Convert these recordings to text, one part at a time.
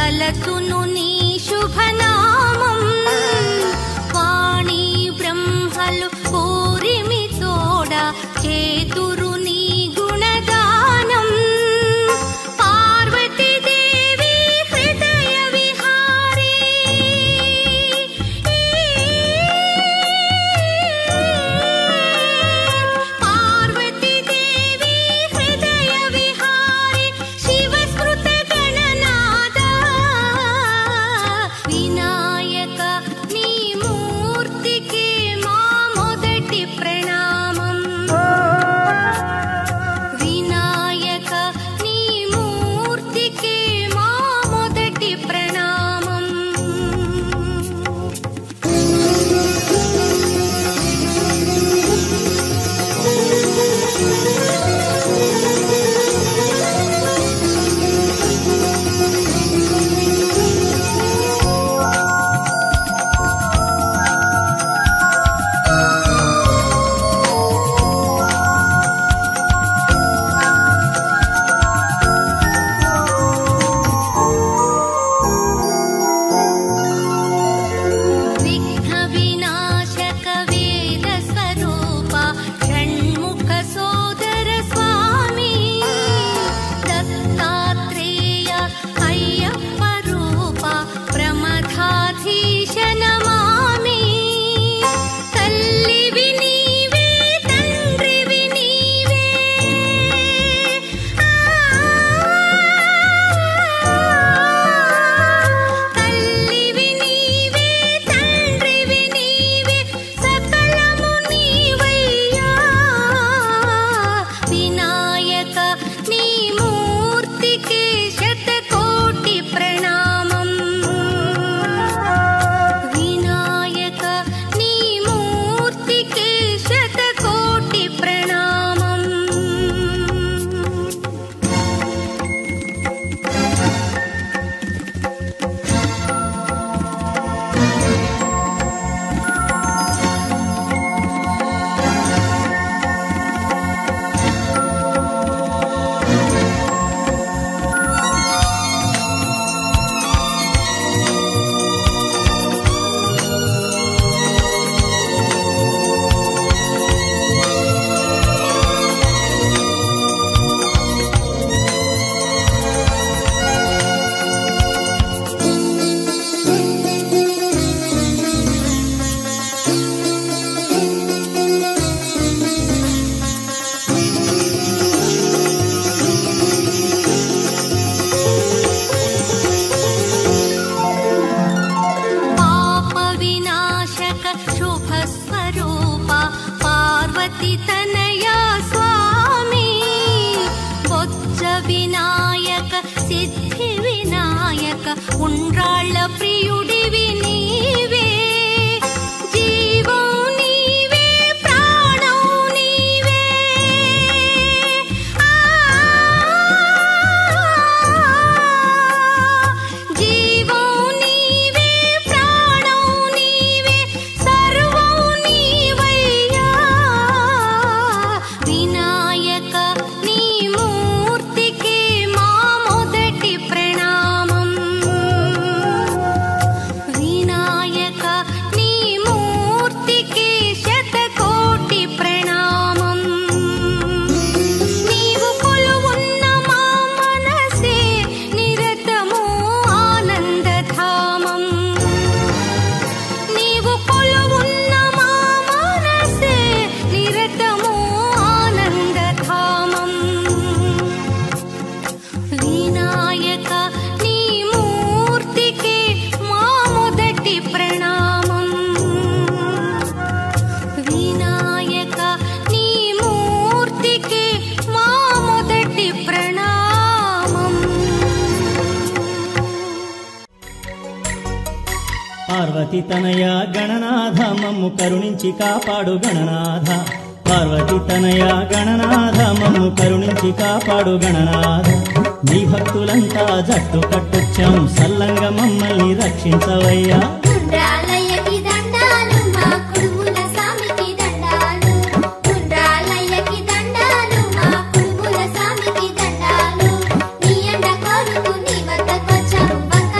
తలచును నీ శుభనామం వాణి బ్రహ్మలు కోరిమి తోడ చేతురు నీ గుణగానం పార్వతీదేవి హృదయ విహారీ పార్వతీదేవి హృదయ విహారీ శివస్మృత గణనాద వినాయక నీ మూర్తికి మా మొదటి ప్రణామం వినాయక నీ మూర్తికి మా మొదటి ప్రణామం విఘ్న వినాశక వేద స్వరూప షణ్ముఖ సోదర స్వామి దత్తాత్రేయ అయ్యప్ప రూప ప్రమథాధీశ నమామి తల్లివి నీవే తండ్రివి నీవే తల్లివి నీవే తండ్రివి నీవే సకలము నీవయ్యా వినాయక నీ మూర్తికి శతకోటి ప్రణామం వినాయక నీ మూర్తికి శతకోటి ప్రణామం పాప వినాశక శుభ స్వరూప పార్వతి తనయ స్వామి బొజ్జ వినాయక సిద్ధి వినాయక ఉండ్రాళ్ళ ప్రియుడివి నీవే జీవం నీవే ప్రాణం నీవే జీవం నీవే ప్రాణం నీవే సర్వం నీవయ్యా వినాయక నీ మూర్తికి మా మొదటి ప్రణామం వినాయక నీ మూర్తికి శతకోటి ప్రణామం నీవు కొలువున్న మా మనసే నిరతము ఆనందధామం నీవు కొలువున్న మా మనసే నిరతము ఆనందధామం వినాయక నీ మూర్తికి మా మొదటి ప్రణామం వినాయక నీ మూర్తికి మా మొదటి ప్రణామం పార్వతి తనయ గణనాథ మమ్ము కరుణించి కాపాడు గణనాథ పార్వతి తనయ గణనాథ మమ్ము కరుణించి కాపాడు గణనాథ నీ భక్తులంతా జట్టు కట్టొచ్చాం సల్లంగా మమ్మల్ని రక్షించవయ్యా ఉండ్రాలయ్యకి దండాలు మా కుడుముల స్వామికి దండాలు ఉండ్రాలయ్యకి దండాలు మా కుడుముల స్వామికి దండాలు నీ అండ కోరుకు నీ వద్దకొచ్చాము వంక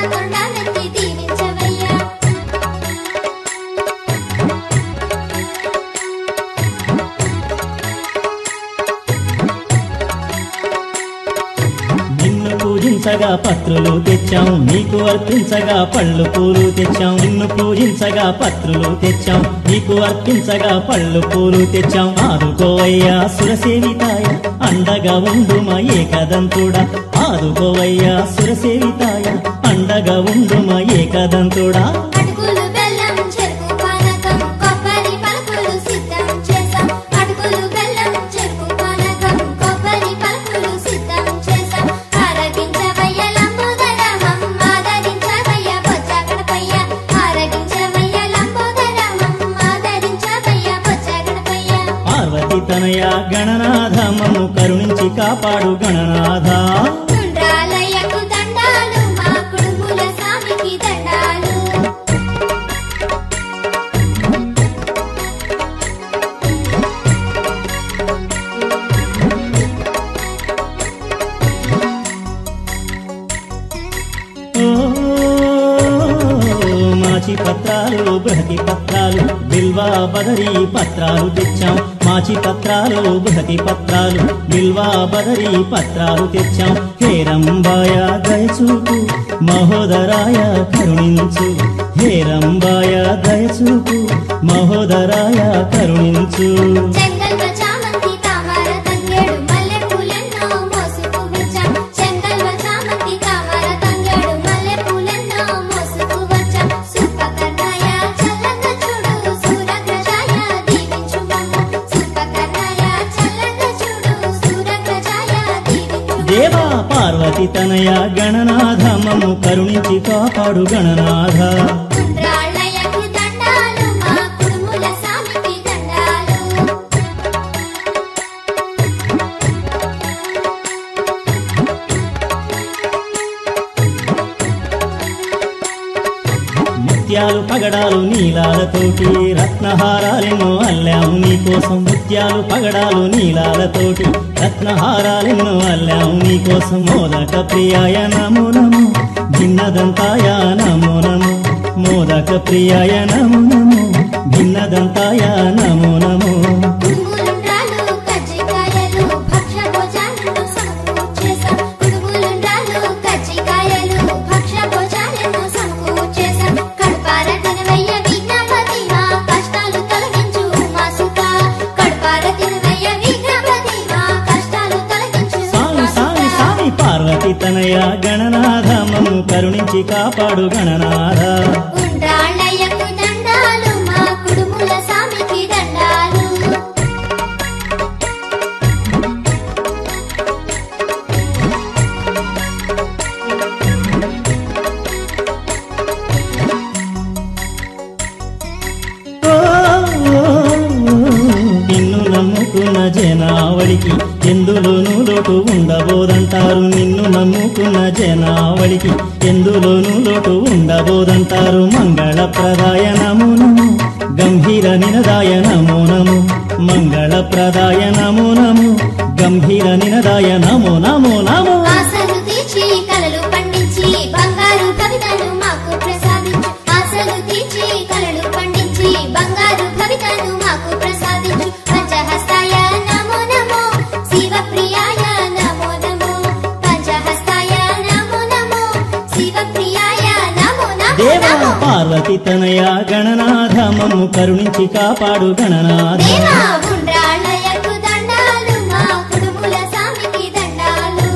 పూజించగా పత్రులు తెచ్చాం నీకు అర్పించగా పళ్ళు పూలు తెచ్చాం నిన్ను పూజించగా పత్రులు తెచ్చాం నీకు అర్పించగా పళ్ళు పూలు తెచ్చాం ఆదుకోవయ్యా సురసేవితాయ అండగా ఉండుమ ఏకదంతుడా ఆదుకోవయ్యా సురసేవితాయ అండగా ఉండుమ ఏకదంతుడా అటుకులు బెల్లం చెరుకు పానకం కొబ్బరి పలుకులు సిద్ధం చేసాం అటుకులు బెల్లం చెరుకు పానకం కొబ్బరి పలుకులు సిద్ధం చేసాం ఆరగించవయ్య లంబోదరమం ఆదరించవయ్య బొజ్జ గణపయ్య ఆరగించవయ్య లంబోదరమం ఆదరించవయ్య బొజ్జ గణపయ్య పార్వతి తనయ గణనాథ మమ్ము కరుణించి కాపాడు గణనాథ ఉండ్రాలయ్యకు దండాలు మా కుడుముల స్వామికి దండాలు మాచి పత్రాలు బృహతి పత్రాలు బిల్వా బదరీ పత్రాలు తెచ్చాం మాచి పత్రాలు బృహతి పత్రాలు బిల్వా బదరీ పత్రాలు తెచ్చాం హేరంబాయ దయచూపు మహోదరాయ కరుణించు హేరంబాయ దయచూపు మహోదరాయ కరుణించు చెంగల్వ చామంతి తామర తంగేడు మల్లె పూలెన్నో మోసుకు వచ్చాం చెంగల్వ చామంతి తామర తంగేడు మల్లె పూలెన్నో మోసుకు వచ్చాం సూపకర్ణాయ చల్లంగా చూడు సూరగ్రజాయ దీవించు మమ్ము సూపకర్ణాయ చల్లంగా చూడు సూరగ్రజాయ దీవించు దేవా పార్వతి తనయ గణనాథ మమ్ము కరుణించి కాపాడు గణనాథ ఉండ్రాళ్ళయ్యకు దండాలు మా కుడుముల స్వామికి దండాలు ముత్యాలు పగడాలు నీలాలతోటి రత్నహారాలెన్నో అల్లాము నీకోసం ముత్యాలు పగడాలు నీలాలతోటి రత్నహారాలెన్నో అల్లాము నీకోసం మోదక ప్రియాయ నమో నమో భిన్నదంతాయ నమో నమో మోదక ప్రియాయ నమో నమో భిన్నదంతాయ నమో నమో కుడుములుండ్రాలు కజ్జికాయలు భక్ష భోజనాలను సమకూర్చేశాం కుడుములుండ్రాలు కజ్జికాయలు భక్ష భోజనాలను సమకూర్చేశాం కడుపార తినవయ్య విఘ్నపతి మా కష్టాలు తొలగించు మా సుఖ కడుపార తినవయ్య విఘ్నపతి మా కష్టాలు తొలగించు సామి సామి సామి పార్వతి తనయ గణనాథ మమ్ము కరుణించి కాపాడు గణనాథ ఉండ్రాళ్ళయ్యకు దండాలు మా కుడుముల స్వామికి దండాలు నిన్ను నమ్ముకున్న జనావళికి ఎందులోనూ లోటు ఉండబోదంటారు నిన్ను నమ్ముకున్న జనావళికి ఎందులోనూ లోటు ఉండబోదంటారు మంగళప్రదాయ నమో నమో గంభీర నినదాయ నమో నమో మంగళప్రదాయ నమో నమో గంభీర నినదాయ నమో నమో నమో ఆశలు తీర్చి కలలు పండించి బంగారు కవితను మాకు ప్రసాదించు ఆశలు తీర్చి కలలు పండించి బంగారు కవితను మాకు ప్రసాదించు పంచహస్తాయ నమో నమో శివప్రియాయ నమో నమో పంచహస్తాయ నమో నమో శివప్రియాయ నమో నమో దేవా నమో పార్వతి తనయ గణనాథ మమ్ము కరుణించి కాపాడు గణనాథ దేవా ఉండ్రాళ్ళయ్యకు దండాలు మా కుడుముల స్వామికి దండాలు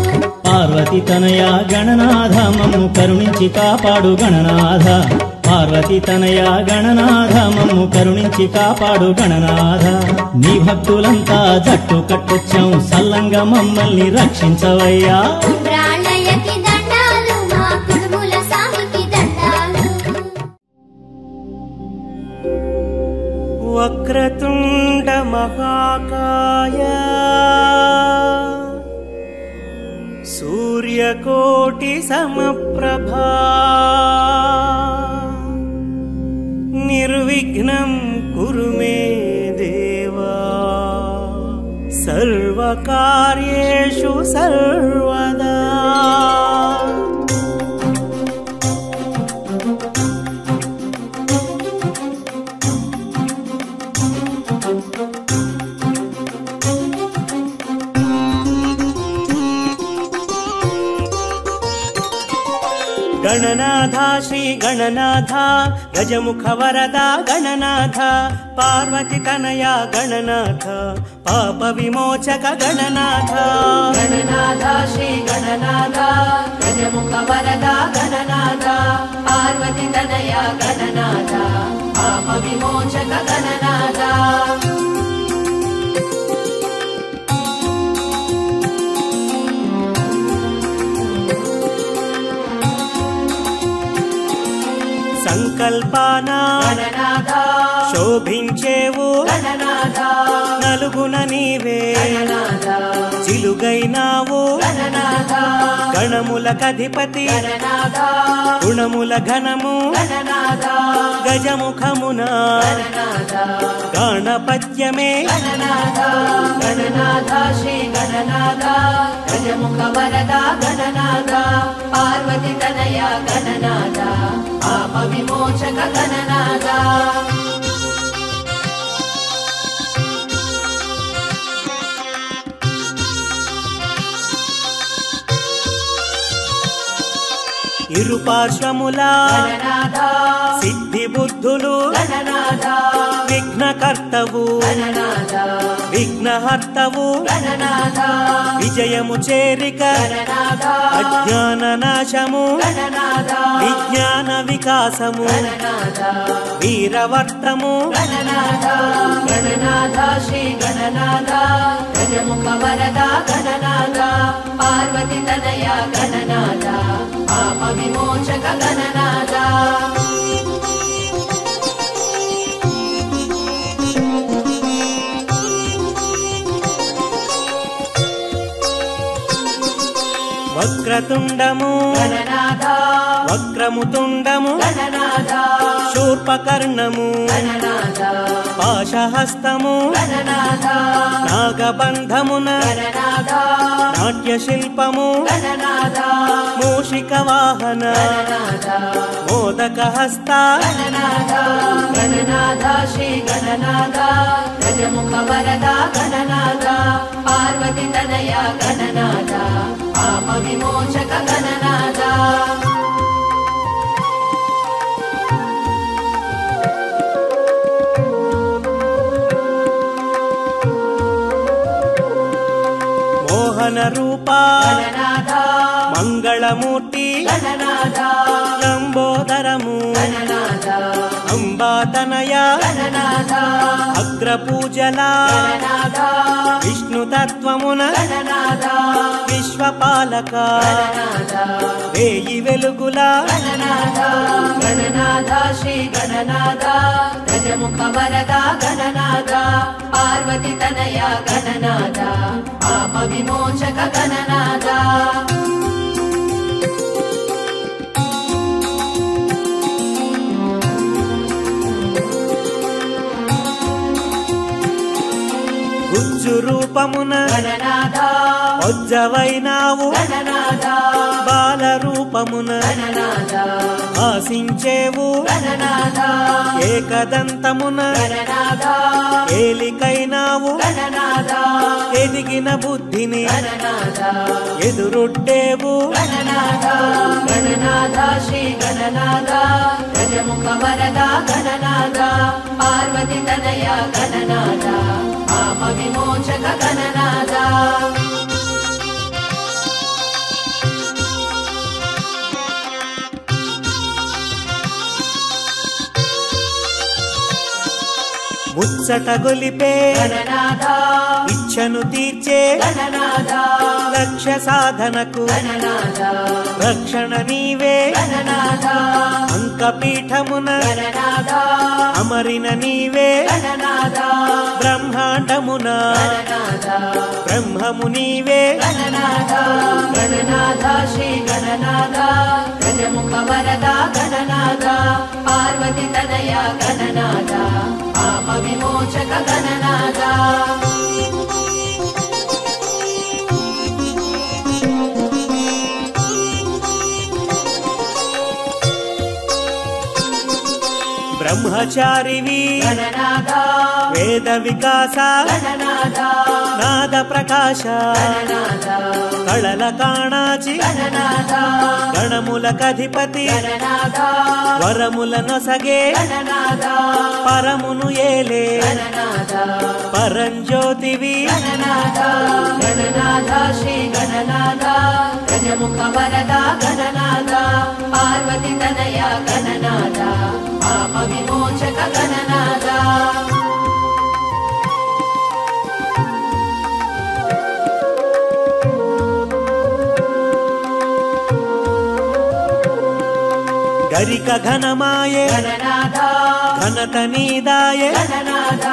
పార్వతి తనయ గణనాథ మమ్ము కరుణించి కాపాడు గణనాథ పార్వతి తనయ గణనాథ మమ్ము కరుణించి కాపాడు గణనాథ నీ భక్తులంతా జట్టు కట్టొచ్చాం సల్లంగా మమ్మల్ని రక్షించవయ్యా ఉండ్రాళ్ళయ్యకి దండాలు మా కుడుముల స్వామికి దండాలు వక్రతుండ మహాకాయ సూర్యకోటి సమప్రభా నిర్విఘ్నం కురు మే దేవా సర్వకార్యేషు సర్వదా గణనాథ శ్రీ గణనాథ గజముఖ వరద గణనాథ పార్వతి తనయ గణనాథ పాప విమోచక గణనాథ గణనాథ శ్రీ గణనాథ గజముఖ వరద గణనాథ పార్వతి తనయ గణనాథ పాప విమోచక గణనాథ సంకల్పాన గణనాథ శోభించేవు గణనాథ నలుగున నీవే గణనాథ చిలుగైనావు గణనాథ గణములకధిపతి గణనాథ గుణముల ఘనము గణనాథ గజముఖమున గణనాథ గణపత్యమే గణనాథ గణనాథ శ్రీ గణనాథ గజముఖ వరద గణనాథ పార్వతి తనయ గణనాథ పాప విమోచక గణనాథ ఇరుపార్శ్వముల గణనాథ సిద్ధి బుద్ధులు గణనాథ విఘ్నకర్తవు గణనాథ విఘ్నహర్తవు గణనాథ విజయము చేరిక గణనాథ అజ్ఞాన నాశము గణనాథ విజ్ఞాన వికాసము గణనాథ వీరవర్తము గణనాథ గణనాథ శ్రీ గణనాథ గజముఖ వరద గణనాథ పార్వతి తనయ గణనాథ పాప విమోచక గణనాథ వక్రతుండము గణనాథ వక్రముతుండము గణనాథ శూర్పకర్ణము గణనాథ పాశహస్తము గణనాథ నాగబంధమున గణనాథ నాట్యశిల్పము గణనాథ మూషిక వాహన గణనాథ మోదక హస్త గణనాథ గణనాథ శ్రీ గణనాథ గజముఖ వరద గణనాథ పార్వతి తనయ గణనాథ పాప విమోచక గణనాథ మోహన రూప గణనాథ మంగళమూర్తి గణనాథ లంబోదరము గణనాథ అంబాతనయ గణనాథ అగ్రపూజల గణనాథ విష్ణుతత్వమున గణనాథ విశ్వపాలక గణనాథ వేయి వెలుగుల గణనాథ గణనాథ శ్రీ గణనాథ గజముఖ వరద గణనాథ పార్వతి తనయ గణనాథ పాప విమోచక గణనాథ గుజ్జు రూపమున గణనాథ వజ్జవైనావు గణనాథ బాల రూపమున గణనాథ ఆశించేవు గణనాథ ఏకదంతమున గణనాథ ఏలికైనావు గణనాథ ఎదిగిన బుద్ధిని గణనాథ ఎదురొడ్డేవు గణనాథ గణనాథ శ్రీ గణనాథ గజముఖ వరద గణనాథ పార్వతి తనయ గణనాథ పాప విమోచక గణనాథ ముచ్చట గొలిపే గణనాథ ఇచ్చను తీర్చే గణనాథ లక్ష్య సాధనకు గణనాథ రక్షణ నీవే గణనాథ అంకపీఠమున గణనాథ అమరిన నీవే గణనాథ బ్రహ్మాండమున గణనాథ బ్రహ్మము నీవే గణనాథ గణనాథ శ్రీ గణనాథ గజముఖ వరద గణనాథ పార్వతి తనయ గణనాథ పాప విమోచక గణనాథ బ్రహ్మచారివి గణనాథ వేద వికాస గణనాథ నాద ప్రకాశ గణనాథ కళల కాణాచి గణనాథ గణములకధిపతి గణనాథ వరముల నొసగే గణనాథ పరమును ఏలే గణనాథ పరంజ్యోతివి గణనాథ గణనాథ శ్రీ గణనాథ గజముఖ వరద గణనాథ పార్వతి తనయ గణనాథ పాప విమోచక గణనాథ గరిక ఘనమాయే గణనాథ ఘనత నీదాయే గణనాథ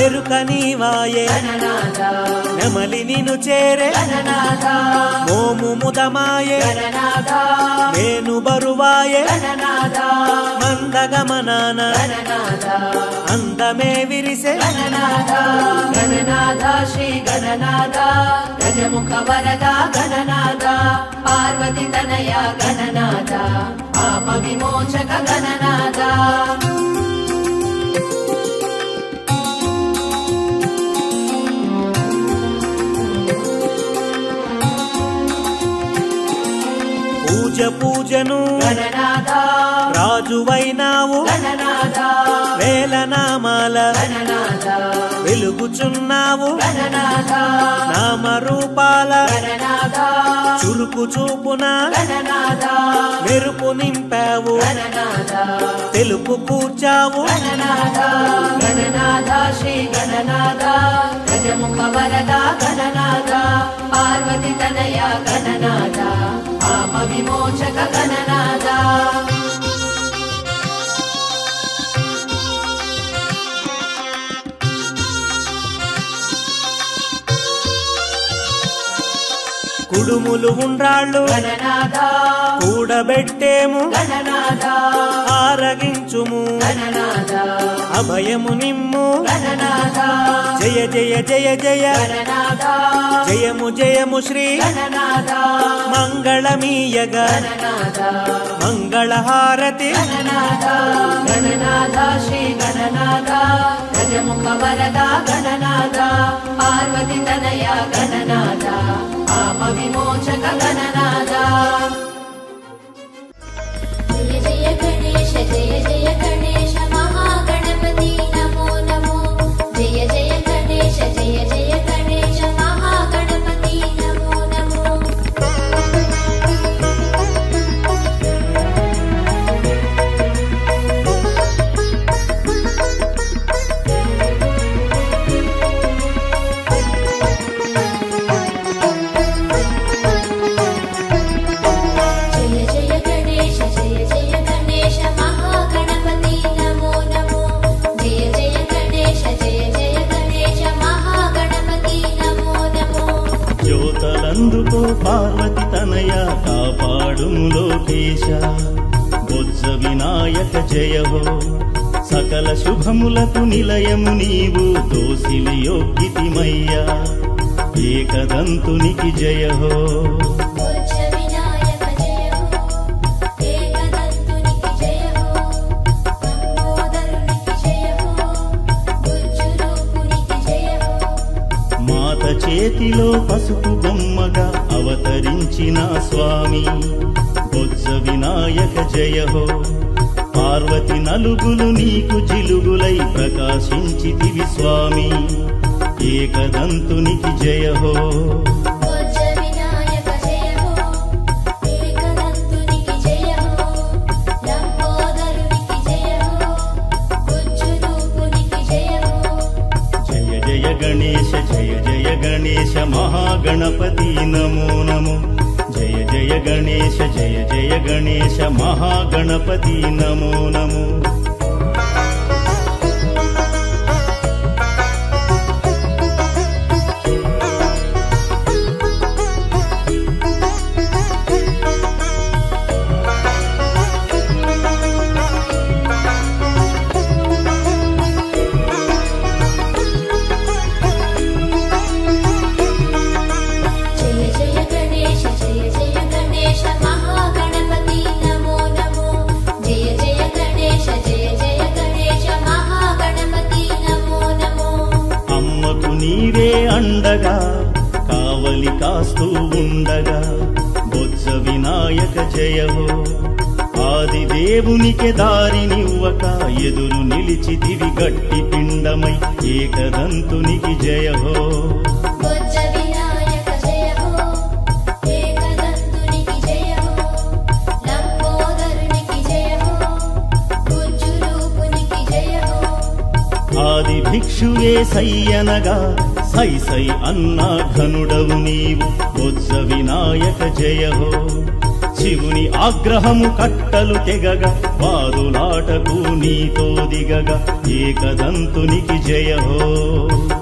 ఎరుక నీవాయే గణనాథ నెమలి నిను చేరే గణనాథ మోము ముదమాయే గణనాథ నేను బరువాయే గణనాథ మందగమనాన గణనాథ అందమే విరిసే గణనాథ గణనాథ శ్రీ గణనాథ గజముఖ వరద గణనాథ పార్వతి తనయ గణనాథ పాప విమోచక గణనాథ పూజ పూజను గణనాథ రాజువైనావు గణనాథ వేలనామాల గణనాథ వెలుగుచున్నావు గణనాథ నామరూపాల గణనాథ చురుకు చూపున గణనాథ మెరుపు నింపావు గణనాథ తెలుపు కూర్చావు గణనాథ గణనాథ శ్రీ గణనాథ గజముఖ వరద గణనాథ పార్వతి తనయ గణనాథ పాప విమోచక గణనాథ కుడుములు ఉండ్రాళ్ళు గణనాథ కూడబెట్టేము గణనాథ ఆరగించుము గణనాథ అభయము నిమ్ము గణనాథ జయ జయ జయ జయ గణనాథ జయము జయము శ్రీ గణనాథ మంగళమీయగ గణనాథ మంగళహారతి గణనాథ గణనాథ శ్రీ గణనాథ గజముఖ వరద గణనాథ పార్వతి తనయ గణనాథ పాప విమోచక గణనాథ జయ జయ గణేశ జయ జయ గణేశ మహాగణపతి నమో నమో జయ జయ గణేశ జయ జయ గణేశ మహాగణపతి నమో నమో జయ జయ గణేశ జయ జయ గణేశ మహాగణపతి నమో నమో జయ జయ గణేశ జయ జయ గణేశ మహాగణపతి నమో నమో జ్యోతలందుకో పార్వతి తనయ కాపాడుము లోకేశ బొజ్జ వినాయక జయ హో సకల శుభములకు నిలయము నీవు దోసిలి యోగ్యతిమయ్యా ఏకదంతునికి జయ హో బొజ్జ వినాయక జయ హో ఏకదంతునికి జయ హో లంబోదరునికి జయ హో బుజ్జు రూపునికి జయ హో మాత చేతిలో పసుపు బొమ్మగా అవతరించిన స్వామి బొజ్జ వినాయక జయ హో పార్వతి నలుగులు నీకు జిలుగులై ప్రకాశించితివి స్వామి ఏకదంతునికి జయ హో బొజ్జ వినాయక జయ హో ఏకదంతునికి జయ హో లంబోదరునికి జయ హో బుజ్జు రూపునికి జయ హో జయ జయ గణేశ జయ జయ గణేశ మహాగణపతి నమో నమో జయ జయ గణేశ జయ జయ గణేశ మహాగణపతి నమో నమో జయ జయ గణేశ జయ జయ గణేశ మహాగణపతి నమో నమో జయ జయ గణేశ జయ వినాయక జయ హో ఆది దేవునికి దారినివ్వక ఎదురు నిలిచితివి గట్టి పిండమై ఏకదంతునికి జయ హో బొజ్జ వినాయక జయ హో ఏకదంతునికి జయ హో లంబోదరునికి జయ హో గుజ్జు రూపునికి జయ హో ఆది భిక్షువే సయ్యనగా సై సై అన్నా ఘనుడవు నీవు బొజ్జ వినాయక జయ హో శివుని ఆగ్రహము కట్టలు తెగగా వాదులాటకు నీతో దిగగా ఏకదంతునికి జయ హో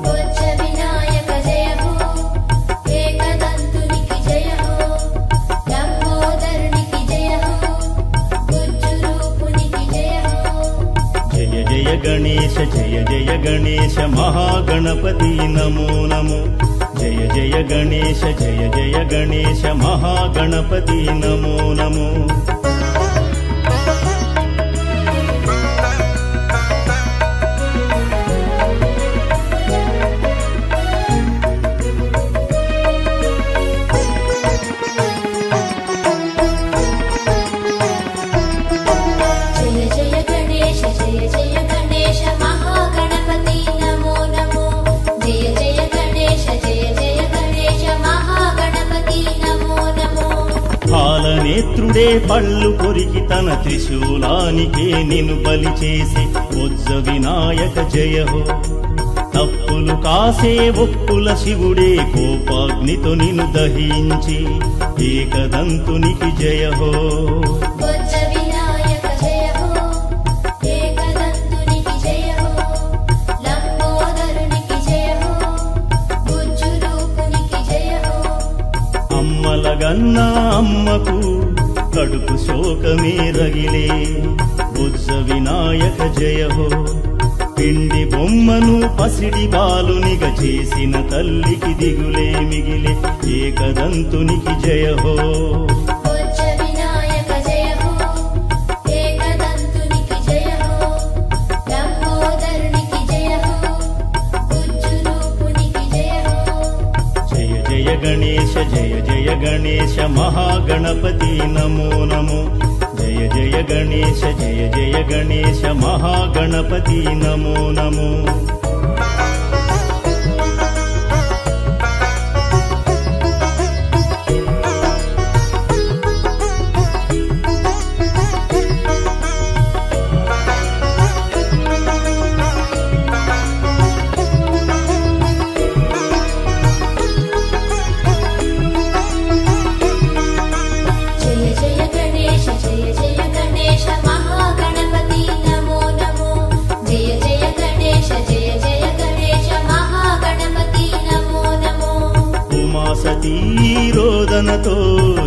బొజ్జ వినాయక జయ హో ఏకదంతునికి జయ హో లంబోదరునికి జయ హో గుజ్జు రూపునికి జయ హో జయ జయ గణేశ జయ జయ గణేశ మహాగణపతి నమో నమో జయ జయ గణేశ జయ జయ గణేశ మహాగణపతి నమో నమో జయ జయ గణేశ జయ జయ గణేశ మహాగణపతి నమో నమో జయ జయ గణేశ జయ జయ గణేశ మహాగణపతి నమో నమో పాలనేత్రుడే పళ్ళు కొరికి తన త్రిశూలానికే నిన్ను బలి చేసి బొజ్జ వినాయక జయ హో తప్పులు కాసే ఒప్పుల శివుడే కోపాగ్నితో నిన్ను దహించి ఏకదంతునికి జయ హో బొజ్జ వినాయక జయ హో ఏకదంతునికి జయ హో లంబోదరునికి జయ హో గుజ్జు రూపునికి జయ హో అమ్మలగన్న అమ్మకు కడుపు శోకమే రగిలే బొజ్జ వినాయక జయ హో పిండి బొమ్మను పసిడి బాలునిగా చేసిన తల్లికి దిగులే మిగిలే ఏకదంతునికి జయ హో బొజ్జ వినాయక జయ హో ఏకదంతునికి జయ హో లంబోదరునికి జయ హో గుజ్జు రూపునికి జయ హో జయ జయ గణేశ జయ జయ గణేశ మహాగణపతి నమో నమో జయ జయ గణేశ జయ జయ గణేశ మహాగణపతి నమో నమో జయ జయ గణేశ జయ జయ గణేశ మహాగణపతి నమో నమో జయ జయ గణేశ జయ జయ గణేశ మహాగణపతి నమో నమో ఉమాసతీ రోదనతో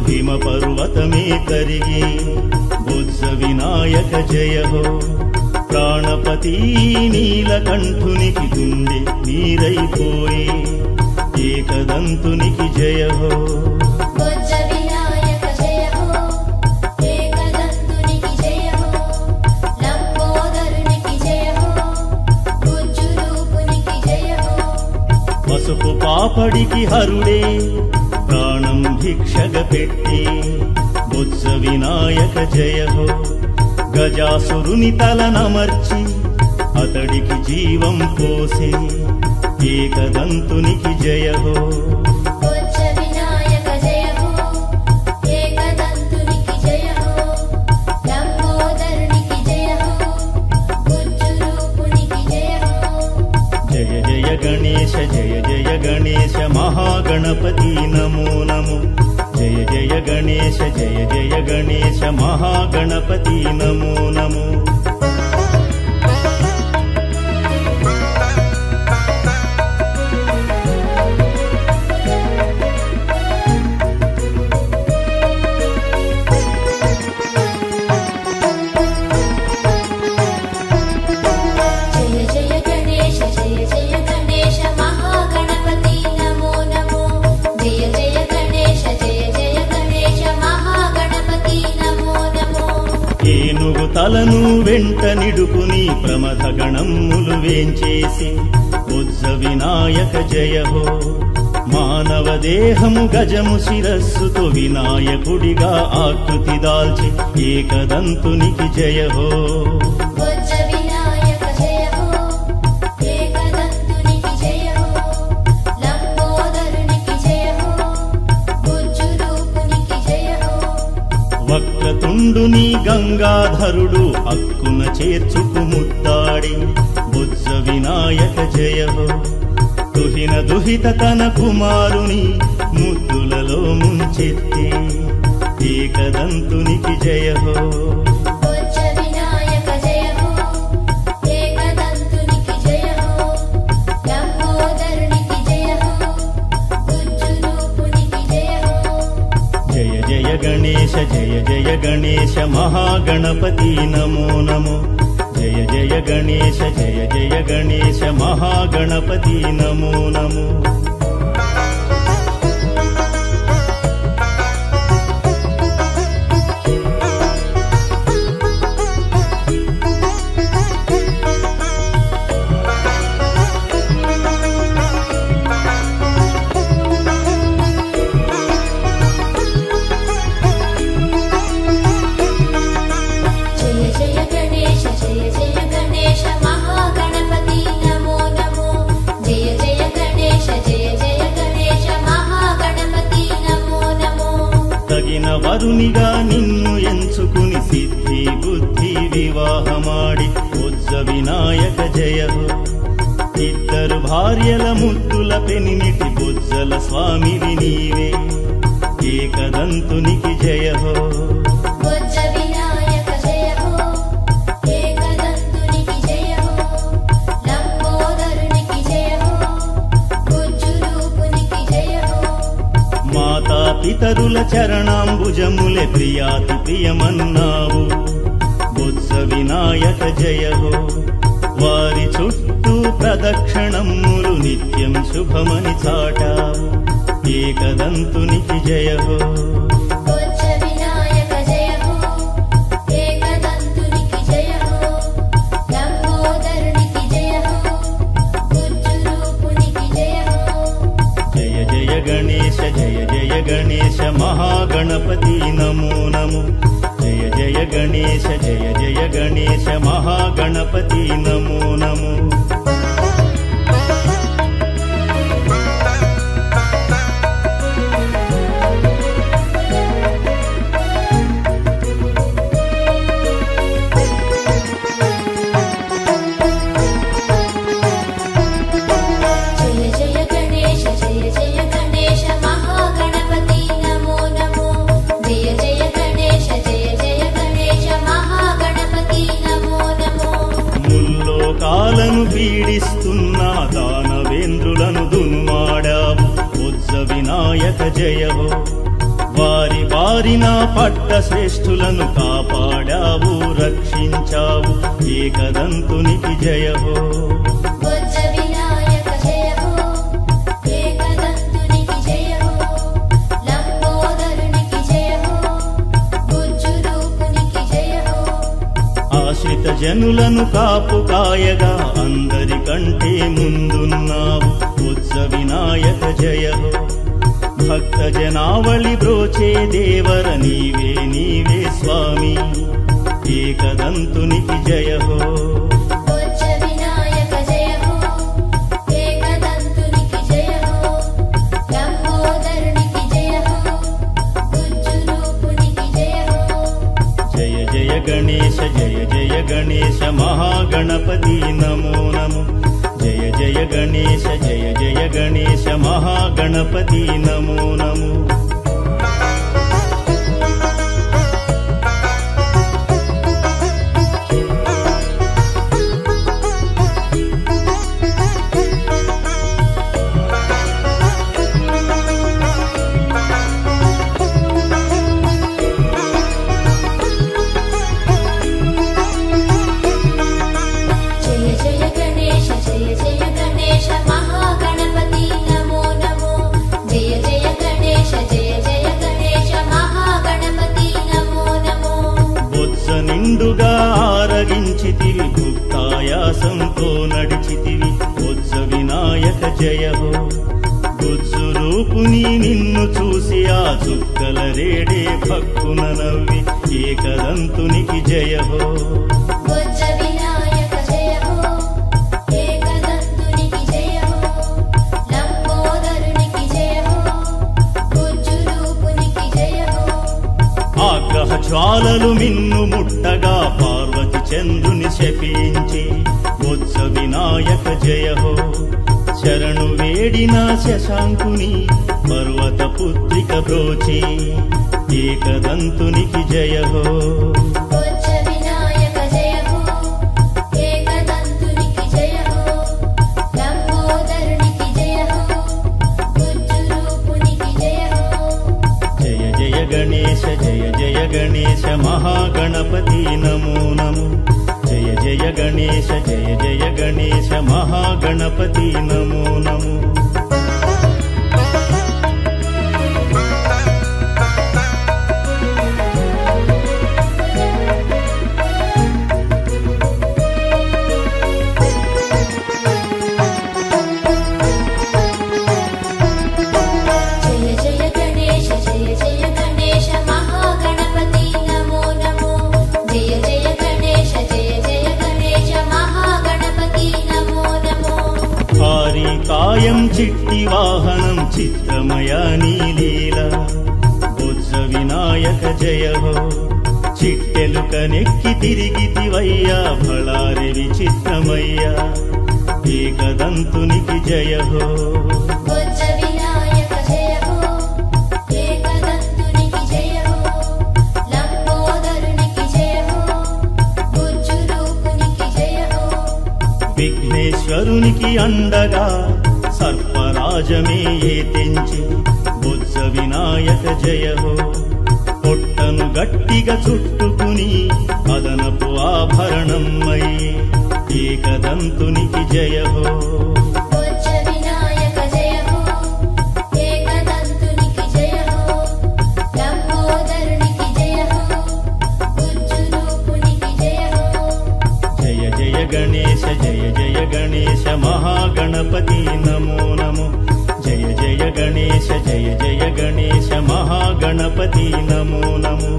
హిమ పర్వతమే కరిగి బొజ్జ వినాయక జయ హో ప్రాణపతి నీలకంఠునికి గుండె నీరైపోయి ఏకదంతునికి జయ హో బొజ్జ వినాయక జయ హో ఏకదంతునికి జయ హో లంబోదరునికి జయ హో గుజ్జు రూపునికి జయ హో పసుపు పాపడికి హరుడే ప్రాణం భిక్షగ పెట్టి బొజ్జ వినాయక జయ హో గజాసురుని తలనమర్చి అతడికి జీవం పోసే ఏకదంతునికి జయ హో బొజ్జ వినాయక జయ హో ఏకదంతునికి జయ హో లంబోదరునికి జయ హో గుజ్జు రూపునికి జయ హో జయ జయ గణేశ జయ జయ గణేశ మహాగణపతి నమో నమో జయ జయ గణేశ జయ జయ గణేశ మహాగణపతి నమో నమో జయ జయ గణేశ జయ జయ గణేశ మహాగణపతి నమో నమో జయ జయ గణేశ జయ జయ గణేశ మహాగణపతి నమో నమో ఏనుగు తలను వెంట నిడుకుని ప్రమథ గణమ్ములు వేంచేసి బొజ్జ వినాయక జయ హో మానవ దేహము గజము శిరస్సుతో వినాయకుడిగా ఆకృతి దాల్చి ఏకదంతునికి జయ హో. బొజ్జ వినాయక జయ హో, ఏకదంతునికి జయ హో, లంబోదరునికి జయ హో, బుజ్జు రూపునికి జయ హో. వక్రతుండుని గంగాధరుడు హక్కున చేర్చుకు ముద్దాడి బుజ్జ వినాయక జయ హో. దుహిన దుహిత తన కుమారుని ముద్దులలో ముంచెత్తి ఏకదంతునికి జయ హో. బొజ్జ వినాయక జయ హో, ఏకదంతునికి జయ హో, లంబోదరునికి జయ హో, బుజ్జు రూపునికి జయ హో. జయ జయ గణేశ జయ జయ గణేశ మహాగణపతి నమో నమో. జయ జయ గణేశ జయ జయ గణేశ మహాగణపతి నమో నమో. జయ జయ గణేశ జయ జయ గణేశ మహాగణపతి నమో నమో. జయ జయ గణేశ జయ జయ గణేశ మహాగణపతి నమో నమో. తగిన వరునిగా నిన్ను ఎంచుకుని సిద్ధి బుద్ధి వివాహమాడి బుజ్జ వినాయక జయ హో. ఇద్దరు భార్యల ముద్దుల పెనిమిటి బుజ్జల స్వామివి నీవే ఏకదంతునికి జయ హో. బొజ్జ వినాయక జయ హో, ఏకదంతునికి జయ హో, లంబోదరునికి జయ హో, బుజ్జు రూపునికి జయ హో. మాతా పితరుల చరణాంబుజములే ప్రియాతి ప్రియమన్నావు బుజ్జ వినాయక జయ హో. వారి చుట్టూ ప్రదక్షిణములు నిత్యం శుభమని చాటావు ఏకదంతునికి జయ హో. బొజ్జ వినాయక జయ హో, ఏకదంతునికి జయ హో, లంబోదరునికి జయ హో, బుజ్జు రూపునికి జయ హో. జయ జయ గణేశ జయ జయ గణేశ మహాగణపతి నమో నమో. జయ జయ గణేశ జయ జయ గణేశ మహాగణపతి నమో నమో. జయ జయ గణేశ జయ జయ గణేశ మహాగణపతి నమో నమో. జయ జయ గణేశ జయ జయ గణేశ మహాగణపతి నమో నమో. ముల్లోకాలను పీడిస్తున్న దానవేంద్రులను దున్మాడావు బుజ్జ వినాయక జయ హో. వారి బారిన పట్ట శ్రేష్ఠులను కాపాడావు రక్షించావు ఏకదంతునికి జయ హో. బొజ్జ వినాయక జయ హో, ఏకదంతునికి జయ హో, లంబోదరునికి జయ హో, బుజ్జు రూపునికి జయ హో. ఆశ్రిత జనులను కాపు కాయగా అందరికంటే ముందున్నావు బుజ్జ వినాయక జయ హో. భక్త జనావళి బ్రోచే దేవర నీవే నీవే స్వామి ఏకదంతునికి జయ హో. బొజ్జ వినాయక జయ హో, ఏకదంతునికి జయ హో, లంబోదరునికి జయ హో, బుజ్జు రూపునికి జయ హో. జయ జయ గణేశ జయ జయ గణేశ మహాగణపతి నమో నమో. జయ జయ గణేశ జయ జయ గణేశ మహాగణపతి నమో నమో. జయ జయ గణేశ జయ జయ గణేశ మహాగణపతి నమో నమో. జయ జయ గణేశ జయ జయ గణేశ మహాగణపతి నమో నమో. బొత్స నిండుగా ఆరగించితివి భుక్తాయాసంతో నడిచితివి బొత్స వినాయక జయ హో. గుజ్జు నిన్ను చూసి ఆ చుక్కల రేడే భక్కున నవ్వి ఏకదంతునికి జయ హో బొజ్జ వినాయక జయ హో ఏకదంతునికి జయ హో లంబోదరునికి జయ హో బొజ్జు రూపునికి జయ హో ఆగ్రహ జ్వాలలు మిన్ను ముట్టగా పార్వతి చంద్రుని శపించి బొజ్జ వినాయక జయ హో శరణు వేడిన శశాంకుని పర్వత పుత్రిక బ్రోచి ఏకదంతునికి జయ హో బొజ్జ వినాయక జయ హో ఏకదంతునికి జయ హో లంబోదరునికి జయ హో బొజ్జు రూపునికి జయ హో జయ జయ గణేశ జయ జయ గణేశ మహాగణపతి నమో నమో జయ జయ గణేశ జయ జయ గణేశ మహాగణపతి నమో నమో జయ జయ గణేశ జయ జయ గణేశ మహాగణపతి నమో నమో జయ జయ గణేశ జయ జయ గణేశ మహాగణపతి నమో నమో భారీ కాయం చిట్టి వాహనం చిత్రమయా నీలీల బొజ్జ వినాయక జయ హో చిట్టెలుక నెక్కి తిరిగితివయ్యా భళారి విచిత్రమయ్యా ఏకదంతునికి జయ హో బొజ్జ వినాయక జయ హో ఏకదంతునికి జయ హో లంబోదరునికి జయ హో బొజ్జు రూపునికి జయ హో విఘ్నేశ్వరునికి అండగా సర్పరాజమే తెంచి బొజ్జ వినాయక జయ హో పొట్టను గట్టిగా చుట్టుకుని అదనపు ఆభరణమై ఏకదంతునికి జయ హో బొజ్జ వినాయక జయ హో ఏకదంతునికి జయ హో లంబోదరునికి జయ హో బొజ్జు రూపునికి జయ హో జయ జయ గణేశ జయ జయ గణేశ మహాగణపతి నమో నమో జయ జయ గణేశ జయ జయ గణేశ మహాగణపతి నమో నమో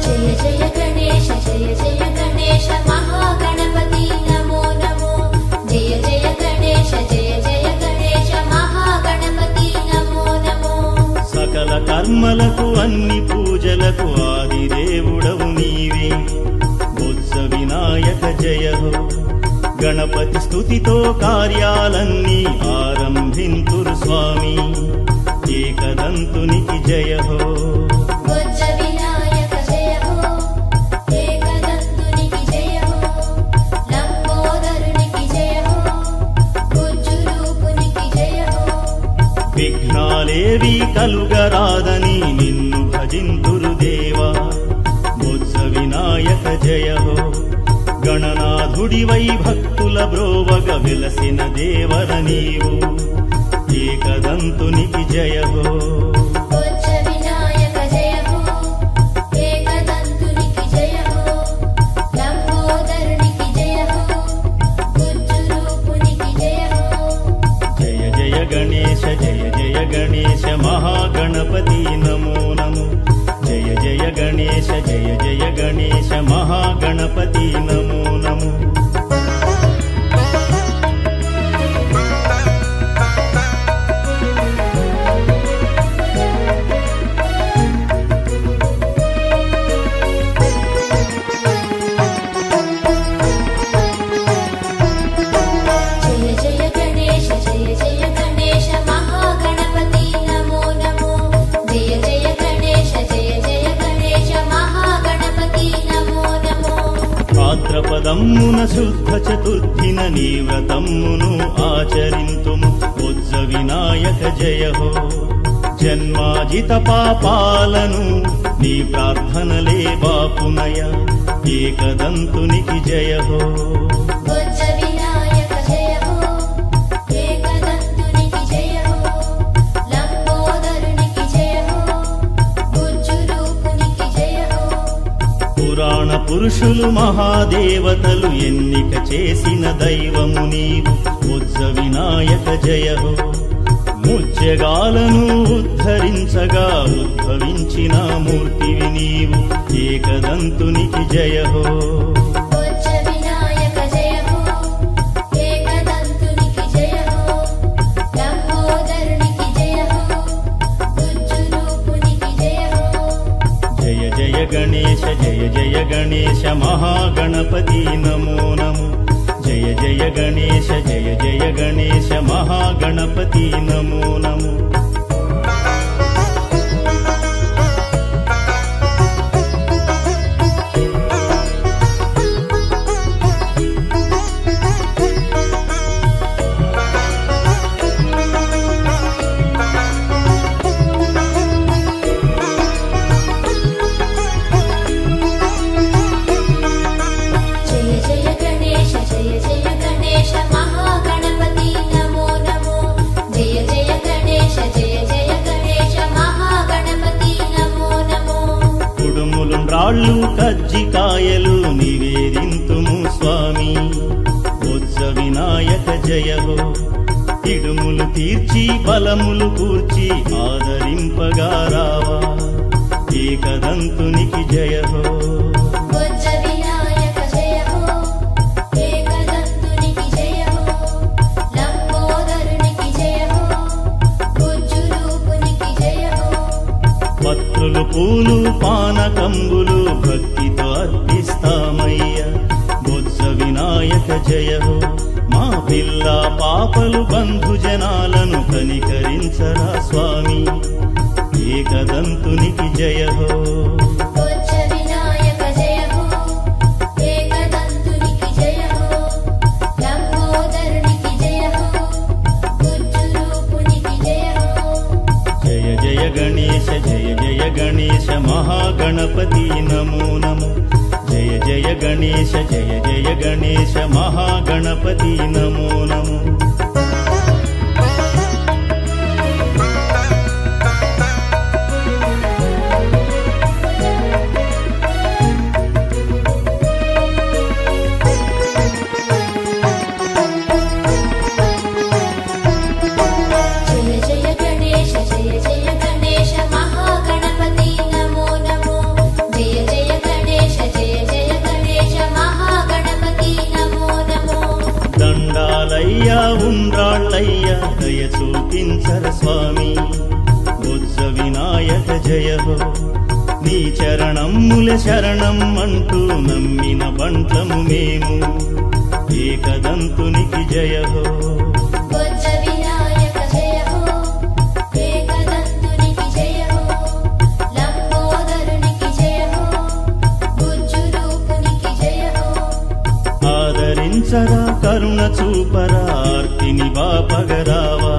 జయ జయ గణేశ జయ జయ గణేశ మహాగణపతి నమో నమో జయ జయ గణేశ జయ జయ గణేశ మహాగణపతి నమో నమో సకల కర్మలకు అన్ని పూజలకు ఆది దేవుడవు నీవే బొజ్జ వినాయక జయ హో గణపతి స్తుతితో కార్యాలన్నీ ఆరంభింతురు స్వామి ఏకదంతునికి జయ హో బొజ్జ వినాయక జయ హో ఏకదంతునికి జయ హో లంబోదరునికి జయ హో బొజ్జు రూపునికి జయ హో విఘ్నాలేవి కలుగరాదని నిన్ను భజింతురు దేవా బొజ్జ వినాయక జయ హో గణనాథుడివై భక్తుల బ్రోవగ వెలసిన దేవర నీవు ఏకదంతునికి జయ హో బొజ్జ వినాయక జయ హో ఏకదంతునికి జయ హో లంబోదరునికి జయ హో బొజ్జు రూపునికి జయ హో జయ జయ గణేశ జయ జయ గణేశ మహాగణపతి నమో నమో జయ జయ గణేశ జయ జయ గణేశ మహాగణపతి నమో నమో జయ జయ గణేశ జయ జయ గణేశ మహాగణపతి నమో నమో జయ జయ గణేశ జయ జయ గణేశ మహాగణపతి నమో నమో భాద్రపదమ్మున శుద్ధ చతుర్థిన నీ వ్రతమ్మును ఆచరింతుము బొజ్జ వినాయక జయ హో జన్మాజిత పాపాలను నీ ప్రార్థనలే బాపునయ ఏకదంతునికి జయ హో బొజ్జ వినాయక జయ హో ఏకదంతునికి జయ హో లంబోదరునికి జయ హో బుజ్జు రూపునికి జయ హో పురాణ పురుషులు మహాదేవతలు ఎన్నిక చేసిన దైవము నీవు బొజ్జ వినాయక జయ హో ముజ్జగాలను ఉద్ధరించగా ఉద్భవించిన మూర్తివి నీవు ఏకదంతునికి జయ హో బొజ్జ వినాయక జయ హో ఏకదంతునికి జయ హో లంబోదరునికి జయ హో బుజ్జు రూపునికి జయ హో జయ జయ గణేశ జయ జయ గణేశ మహాగణపతి నమో నమో జయ జయ గణేశ జయ జయ గణేశ మహాగణపతి నమో నమో జయ జయ గణేశ జయ జయ గణేశ మహాగణపతి నమో నమో జయ జయ గణేశ జయ జయ గణేశ మహాగణపతి నమో నమో కుడుములు రాళ్ళు కజ్జికాయలు నివేదింతుము స్వామి బొజ్జ వినాయక జయ హో ఇడుములు తీర్చి బలములు కూర్చి ఆదరింపగా రావా ఏకదంతునికి జయ హో బొజ్జ వినాయక జయ హో ఏకదంతునికి జయ హో లంబోదరునికి జయ హో బుజ్జు రూపునికి జయ హో పత్రులు పూలు పానకంబులు భక్తితో అర్పిస్తామయ్య బొజ్జ వినాయక జయ హో మా పిల్ల పాపలు బంధు జనాలను కనికరించరా స్వామి ఏకదంతునికి జయ హో బొజ్జ వినాయక జయ హో ఏకదంతునికి జయ హో లంబోదరునికి జయ హో బుజ్జు రూపునికి జయ హో జయ జయ గణేశ జయ జయ గణేశ మహాగణపతి నమో నమో జయ జయ గణేశ జయ జయ గణేశ మహాగణపతి నమో నమో జయ జయ గణేశ జయ జయ గణేశ మహాగణపతి నమో నమో జయ జయ గణేశ జయ జయ గణేశ మహాగణపతి నమో నమో దండాలయ్యా ఉండ్రాళ్ళయ్యా దయ చూపించర స్వామి బొజ్జ వినాయక జయ హో నీ చరణమ్ముల శరణం అంటూ నమ్మిన బంట్లము మేము ఏకదంతునికి జయ హో బొజ్జ వినాయక జయ హో ఏకదంతునికి జయ హో లంబోదరునికి జయ హో బుజ్జు రూపునికి జయ హో ఆదరించరా కరుణ చూపరా ఆర్తిని బాపగరావా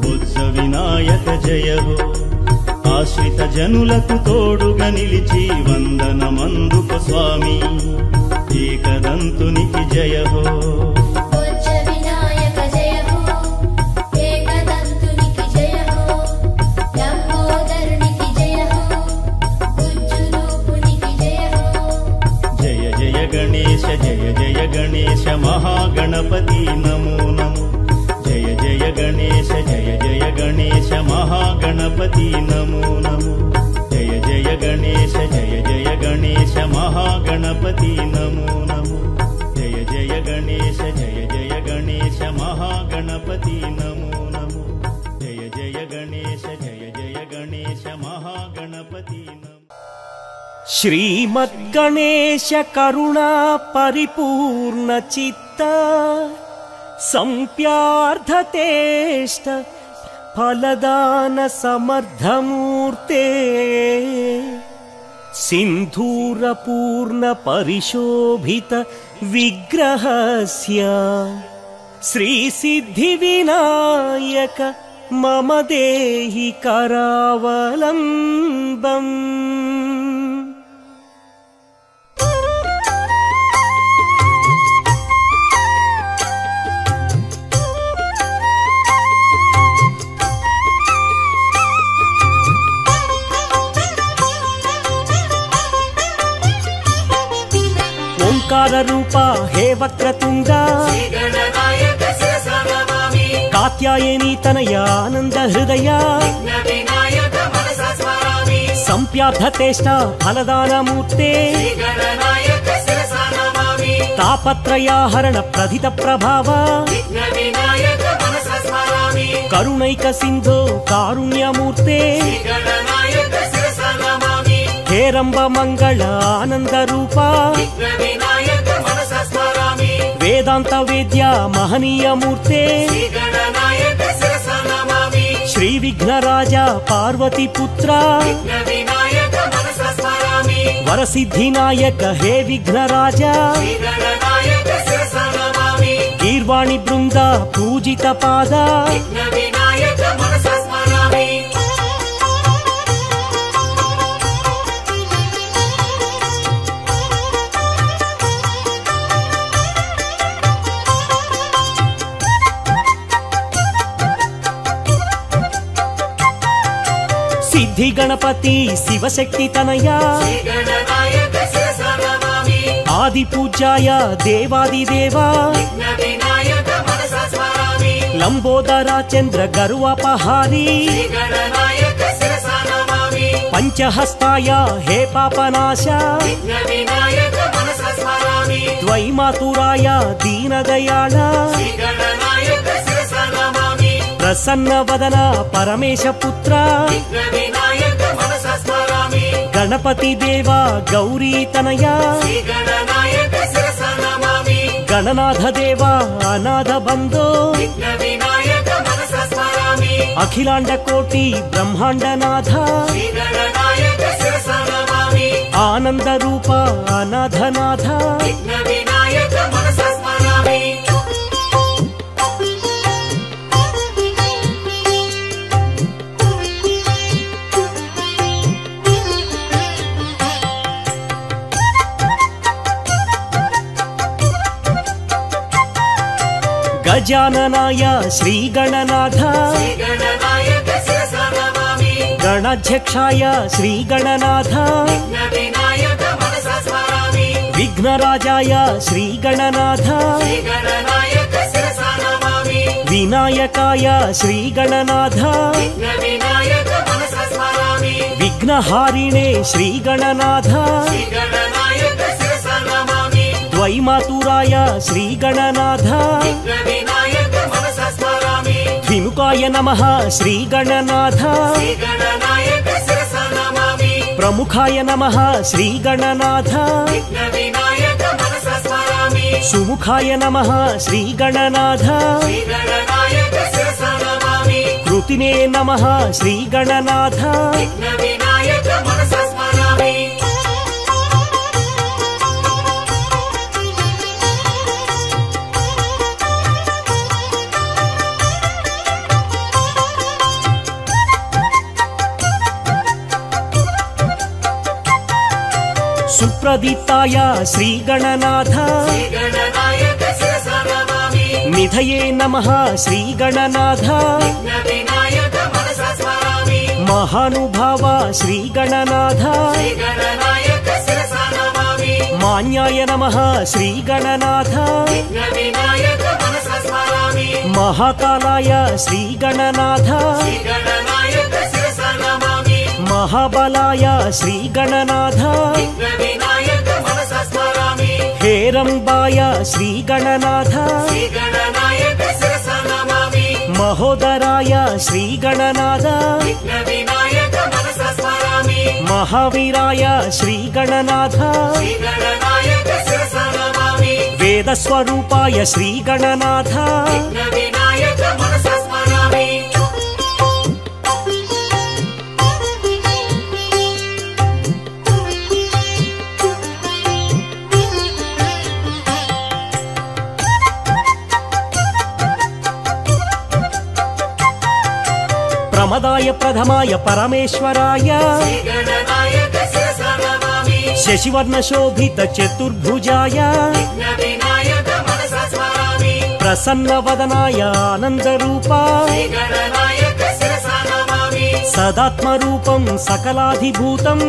బొజ్జ వినాయక జయ హో ఆశ్రిత జనులకు తోడుగా నిలిచి వందనమందుకు స్వామి ఏకదంతునికి జయ హో బొజ్జ వినాయక జయ హో ఏకదంతునికి జయ హో లంబోదరునికి జయ హో బుజ్జు రూపునికి జయ హో జయ జయ గణేశ జయ జయ గణేశ మహాగణపతి నమో నమో జయ జయ గణేశ జయ జయ గణేశ మహాగణపతి నమో నమో జయ జయ గణేశ జయ జయ గణేశ మహాగణపతి నమో నమో జయ జయ గణేశ జయ జయ గణేశ మహాగణపతి నమో నమో జయ జయ గణేశ జయ జయ గణేశ మహాగణపతి నమో శ్రీమద్గణేశ కరుణా పరిపూర్ణ చిత్త సంప్యార్థతేష్ట ఫలదాన సమర్థమూర్తే సింధూరపూర్ణ పరిశోభిత విగ్రహస్య శ్రీ సిద్ధి వినాయక మమ దేహి కరావలంబం ఓంకార రూప హే వక్రతుండ శ్రీగణనాయక శిరసా నమామి కాత్యాయని తనయ ఆనంద హృదయ వినాయక మనసా స్మరామి సంప్యార్థతేష్ట ఫలదానమూర్తే శ్రీగణనాయక శిరసా నమామి తాపత్రయాహరణ ప్రధిత ప్రభావ వినాయక మనసా స్మరామి కరుణైక సింధో కారుణ్యమూర్తే శ్రీగణనాయక శిరసా నమామి హేరంబ మంగళ ఆనంద రూప వినాయక మనసా స్మరామి వేదాంత వేద్య మహనీయమూర్తే శ్రీగణనాయక శిరసా నమామి శ్రీ విఘ్నరాజ పార్వతి పుత్ర వినాయక మనసా స్మరామి వరసిద్ధినాయక హే విఘ్నరాజ శ్రీగణనాయక శిరసా నమామి గీర్వాణి బృంద పూజిత పాద వినాయక మనసా స్మరామి సిద్ధి గణపతి శివశక్తి తనయ శ్రీగణనాయక శిరసా నమామి ఆది పూజ్యాయ దేవాదిదేవా వినాయక మనసా స్మరామి లంబోదర చంద్ర గరువపహారి శ్రీగణనాయక శిరసా నమామి పంచహస్తాయ హే పాపనాశ వినాయక మనసా స్మరామి ద్వైమాతురాయ దీనదయాళ శ్రీగణనాయక శిరసా నమామి ప్రసన్న వదన పరమేశ పుత్ర వినాయక మనసా స్మరామి గణపతి దేవ గౌరీ తనయ శ్రీగణనాయక శిరసా నమామి గణనాథ దేవ అనాథ బంధో వినాయక మనసా స్మరామి అఖిలాండ కోటి బ్రహ్మాండనాథ శ్రీగణనాయక శిరసా నమామి ఆనంద రూప అనాథనాథ వినాయక మనసా స్మరామి గజాననాయ శ్రీగణనాథ శ్రీగణనాయక శిరసా నమామి గణాధ్యక్షాయ శ్రీగణనాథ వినాయక మనసా స్మరామి విఘ్నరాజాయ శ్రీగణనాథ శ్రీగణనాయక శిరసా నమామి వినాయకాయ శ్రీగణనాథ వినాయక మనసా స్మరామి విఘ్నహారిణే శ్రీగణనాథ శ్రీగణనాయక శిరసా నమామి ద్వైమాతురాయ శ్రీగణనాథ వినాయక మనసా స్మరామి ద్విముఖాయ నమః శ్రీగణనాథ శ్రీగణనాయక శిరసా నమామి ప్రముఖాయ నమః శ్రీగణనాథ వినాయక మనసా స్మరామి సుముఖాయ నమః శ్రీగణనాథ శ్రీగణనాయక శిరసా నమామి కృతినే నమః శ్రీగణనాథ వినాయక మనసా స్మరామి సుప్రదీప్తాయ శ్రీగణనాథ శ్రీగణనాయక శిరసా నమామి నిధయే నమః శ్రీగణనాథ వినాయక మనసా స్మరామి మహానుభావ శ్రీగణనాథ శ్రీగణనాయక శిరసా నమామి మాన్యాయ నమః శ్రీగణనాథ వినాయక మనసా స్మరామి మహాకాలాయ శ్రీగణనాథ శ్రీగణనాయక శిరసా నమామి మహాబలాయ శ్రీగణనాథ వినాయక మనసా స్మరామి హేరంబాయ శ్రీగణనాథ శ్రీగణనాయక శిరసా నమామి మహోదరాయ శ్రీగణనాథ వినాయక మనసా స్మరామి మహావీరాయ శ్రీగణనాథ శ్రీగణనాయక శిరసా నమామి వేదస్వరూపాయ శ్రీగణనాథ వినాయక మనసా స్మరామి ప్రమదాయ ప్రథమాయ పరమేశ్వరాయ శ్రీగణనాయక శిరసా నమామి శశివర్ణ శోభిత చతుర్భుజాయ వినాయక మనసా స్మరామి ప్రసన్న వదనాయ ఆనంద రూపా శ్రీగణనాయక శిరసా నమామి సదాత్మ రూపం సకలాధిభూతం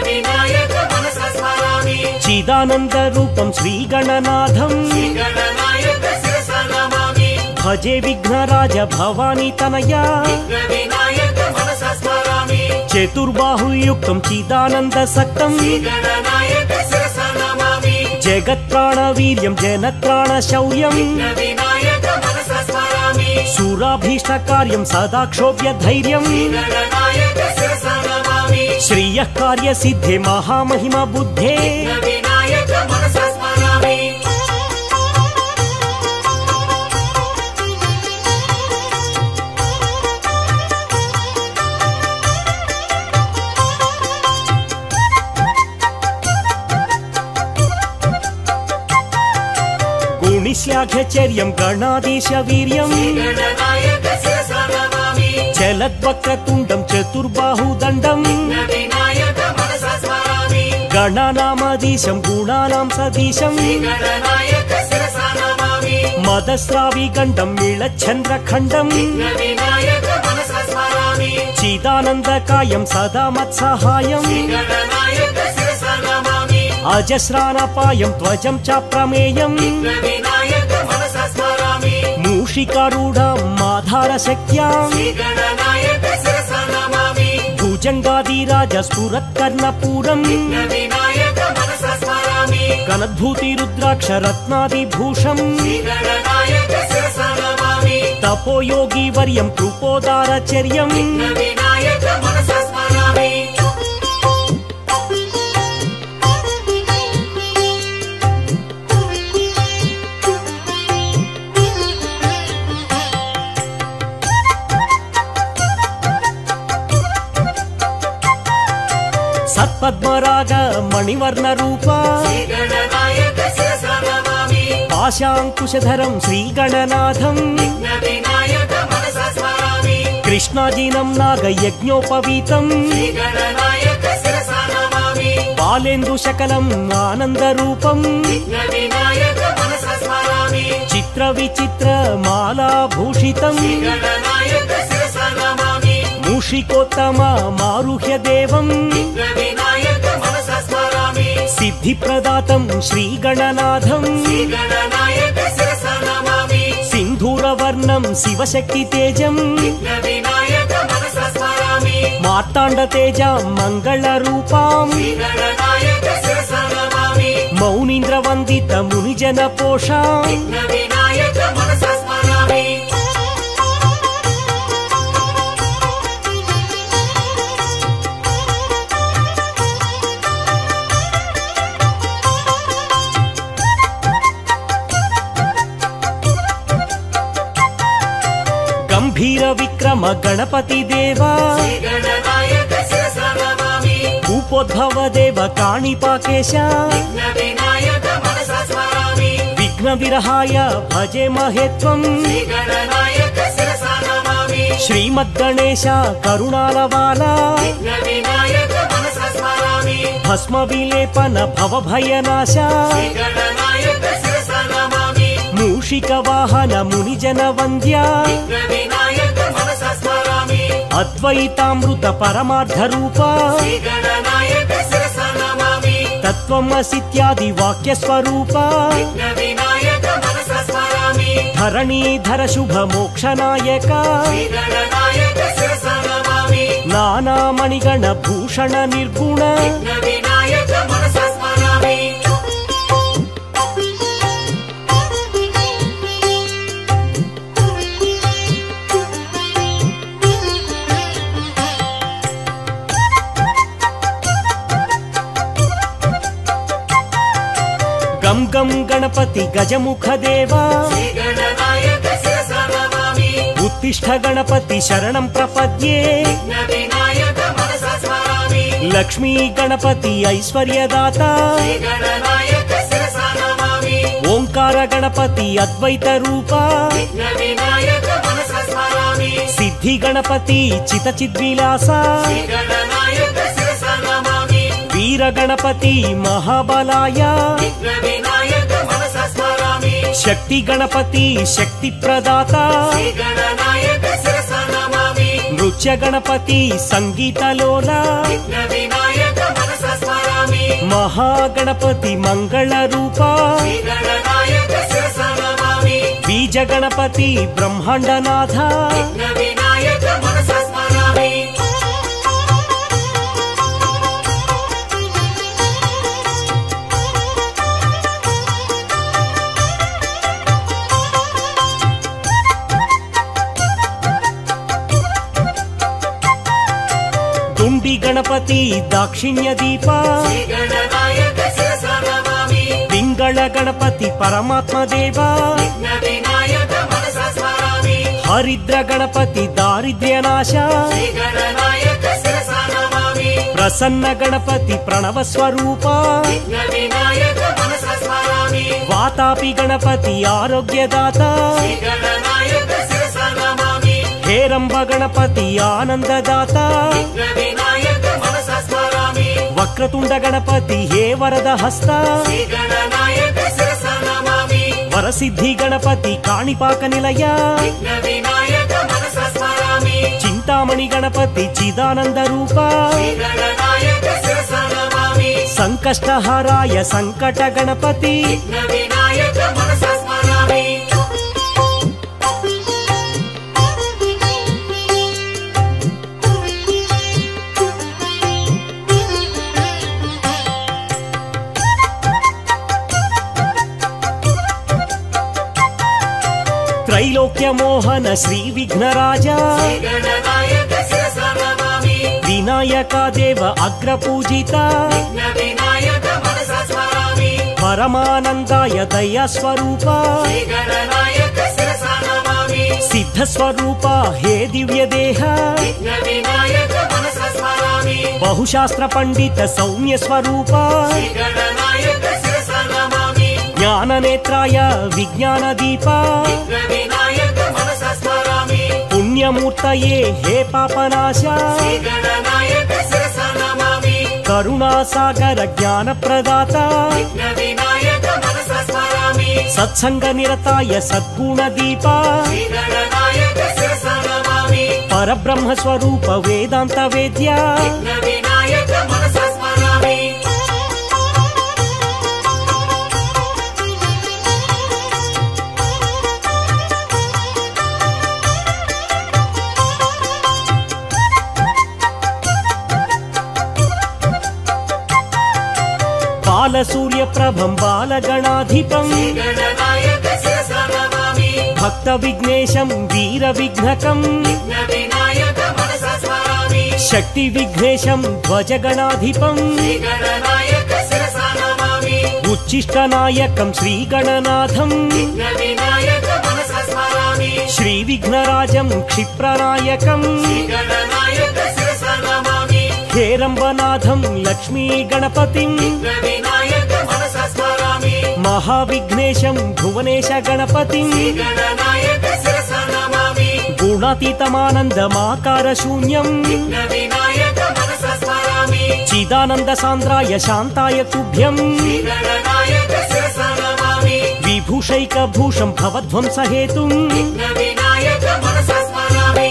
వినాయక మనసా స్మరామి చిదానంద రూపం శ్రీగణనాథం శ్రీగణనాయక శిరసా నమామి భజే విఘ్నరాజ భవానీ తనయా విఘ్న వినాయక మనసా స్మరామి చతుర్బాహుయుక్తం చిదానంద సక్తం శ్రీగణనాయక శిరసా నమామి జగత్ప్రాణ వీర్యం జనత్రాణ శౌర్యం విఘ్న వినాయక మనసా స్మరామి సురాభీష్ట కార్యం సదా క్షోభ్య ధైర్యం శ్రీగణనాయక శిరసా నమామి శ్రియ కార్య సిద్ధే మహామహిమ బుద్ధే విఘ్న వినాయక మనసా స్మరామి గుణిశ్యాఘ్యచర్యం గణాధీశ వీర్యం శ్రీగణనాయక శిరసా నమామి చలద్వక్రతుండం చతుర్బాహుదండం విఘ్న వినాయక మనసా స్మరామి గణనామధీశం గుణానాం సదీశం శ్రీగణనాయక శిరసా నమామి మదస్రావి గండం నీళచంద్రఖండం విఘ్న వినాయక మనసా స్మరామి చిదానందకాయం సదా మత్సహాయం శ్రీగణనాయక శిరసా నమామి అజస్రానపాయం త్వజం చ ప్రమేయం విఘ్న వినాయక మనసా స్మరామి మూషికారూఢం మాధార శక్త్యాం శ్రీగణనాయక శిరసా నమామి భుజంగాదిరాజ స్ఫురత్కర్ణపూరం విఘ్న వినాయక మనసా స్మరామి కనద్భూతి రుద్రాక్ష రత్నాదిభూషం శ్రీగణనాయక శిరసా నమామి తపోయోగి వర్యం కృపోదారచర్యం విఘ్న వినాయక మనసా స్మరామి సత్పద్మరాగ మణివర్ణ రూప శ్రీగణనాయక శిరసా నమామి పాశాంకుశధరం శ్రీగణనాథం విఘ్న వినాయక మనసా స్మరామి కృష్ణాజీనం నాగయజ్ఞోపవీతం శ్రీగణనాయక శిరసా నమామి బాలేందు శకలం ఆనందరూపం విఘ్న వినాయక మనసా స్మరామి చిత్ర విచిత్ర మాలాభూషితం శ్రీగణనాయక శిరసా నమామి మూషికోత్తమ మారుహ్య దేవం విఘ్న వినాయక మనసా స్మరామి సిద్ధిప్రదాతం శ్రీగణనాథం శ్రీగణనాయక శిరసా నమామి సింధూరవర్ణం శివశక్తి తేజం విఘ్న వినాయక మనసా స్మరామి మార్తాండ తేజ మంగళ రూపాం శ్రీగణనాయక శిరసా నమామి మౌనీంద్ర వందిత మునిజన పోషాం విఘ్న వినాయక మనసా స్మరామి గంభీర విక్రమ గణపతి దేవా శ్రీగణనాయక శిరసా నమామి భూపోద్భవ దేవ కాణిపాకేశ విఘ్న వినాయక మనసా స్మరామి విఘ్న విరహాయ భజే మహేత్వం శ్రీగణనాయక శిరసా నమామి శ్రీమద్గణేశ కరుణాలవాల విఘ్న వినాయక మనసా స్మరామి భస్మ విలేపన భవభయనాశ శ్రీగణనాయక శిరసా నమామి మూషిక వాహన మునిజన వంద్య విఘ్న వినాయక మనసా స్మరామి అద్వైతామృత పరమార్థ రూప శ్రీగణనాయక శిరసా నమామి తత్వమసిత్యాది వాక్య స్వరూప విఘ్న వినాయక మనసా స్మరామి ధరణీధర శుభ మోక్షనాయక శ్రీగణనాయక శిరసా నమామి నానామణిగణ భూషణ నిర్గుణ విఘ్న వినాయక మనసా స్మరామి గం గం గణపతి గజముఖ దేవా శ్రీగణనాయక శిరసా నమామి ఉత్తిష్ట గణపతి శరణం ప్రపద్యే విఘ్న వినాయక మనసా స్మరామి లక్ష్మీ గణపతి ఐశ్వర్యదాత శ్రీగణనాయక శిరసా నమామి ఓంకార గణపతి అద్వైత రూప విఘ్న వినాయక మనసా స్మరామి సిద్ధి గణపతి చిత చిద్విలాస శ్రీగణనాయక శిరసా నమామి వీర గణపతి మహాబలాయ విఘ్న వినాయక మనసా స్మరామి శక్తి గణపతి శక్తి ప్రదాత శ్రీగణనాయక శిరసా నమామి నృత్య గణపతి సంగీతలోల విఘ్న వినాయక మనసా స్మరామి మహాగణపతి మంగళ రూప శ్రీగణనాయక శిరస నమామి బీజ గణపతి బ్రహ్మాండనాథ విఘ్న వినాయక మనస స్మరామి దుండి గణపతి దాక్షిణ్య దీప శ్రీగణనాయక శిరస నమామి పింగళ గణపతి పరమాత్మ దేవ విఘ్న వినాయక మనస స్మరామి హరిద్ర గణపతి దారిద్ర్యనాశ శ్రీగణనాయక శిరస నమామి ప్రసన్న గణపతి ప్రణవ స్వరూప విఘ్న వినాయక మనస స్మరామి వాతాపి గణపతి ఆరోగ్యదాత శ్రీగణనాయక శిరస నమామి హేరంబ గణపతి ఆనందదాత విఘ్న వినాయక మనస స్మరామి వక్రతుండ గణపతి హే వరద హస్త శ్రీగణనాయక శిరస నమామి వరసిద్ధి గణపతి కాణిపాక నిలయ విఘ్న వినాయక మనస స్మరామి చింతామణి గణపతి చిదానంద రూప శ్రీగణనాయక శిరస నమామి సంకష్టహారాయ సంకట గణపతి విఘ్న వినాయక మనస స్మరామి త్రైలోక్య మోహన శ్రీ విఘ్నరాజ శ్రీగణనాయక శిరస నమామి వినాయక దేవ అగ్రపూజిత విఘ్న వినాయక మనస స్మరామి పరమానందాయ దయా స్వరూప శ్రీగణనాయక శిరస నమామి సిద్ధ స్వరూప హే దివ్య దేహ విఘ్న వినాయక మనస స్మరామి బహుశాస్త్ర పండిత సౌమ్య స్వరూప శ్రీగణనాయక శిరస నమామి జ్ఞాన నేత్రాయ విజ్ఞాన దీప విఘ్న వినాయక మనస స్మరామి పుణ్యమూర్తయే హే పాపనాశ శ్రీగణనాయక శిరస నమామి కరుణాసాగర జ్ఞాన ప్రదాత విఘ్న వినాయక మనస స్మరామి సత్సంగ నిరతాయ సద్గుణ దీప శ్రీగణనాయక శిరస నమామి పరబ్రహ్మ స్వరూప వేదాంత వేద్య విఘ్న వినాయక మనస స్మరామి బాలసూర్య ప్రభం బాలగణాధిపం శ్రీగణనాయక శిరస నమామి భక్త విఘ్నేశం వీర విఘ్నకం విఘ్న వినాయక మనస స్మరామి శక్తి విఘ్నేశం ధ్వజగణాధిపం శ్రీగణనాయక శిరస నమామి ఉచ్చిష్టనాయకం శ్రీగణనాథం విఘ్న వినాయక మనస స్మరామి శ్రీ విఘ్నరాజం క్షిప్రనాయకం శ్రీగణనాయక శిరస నమామి హేరంబనాథం లక్ష్మీ గణపతిం విఘ్న వినాయక మనస స్మరామి మహావిఘ్నేశం భువనేశ గణపతిం శ్రీగణనాయక శిరస నమామి గుణాతీతమానందమాకార శూన్యం విఘ్న వినాయక మనస స్మరామి చిదానంద సాంద్రాయ శాంతాయ తుభ్యం శ్రీగణనాయక శిరస నమామి విభూషైక భూషం భవధ్వంస హేతుం విఘ్న వినాయక మనస స్మరామి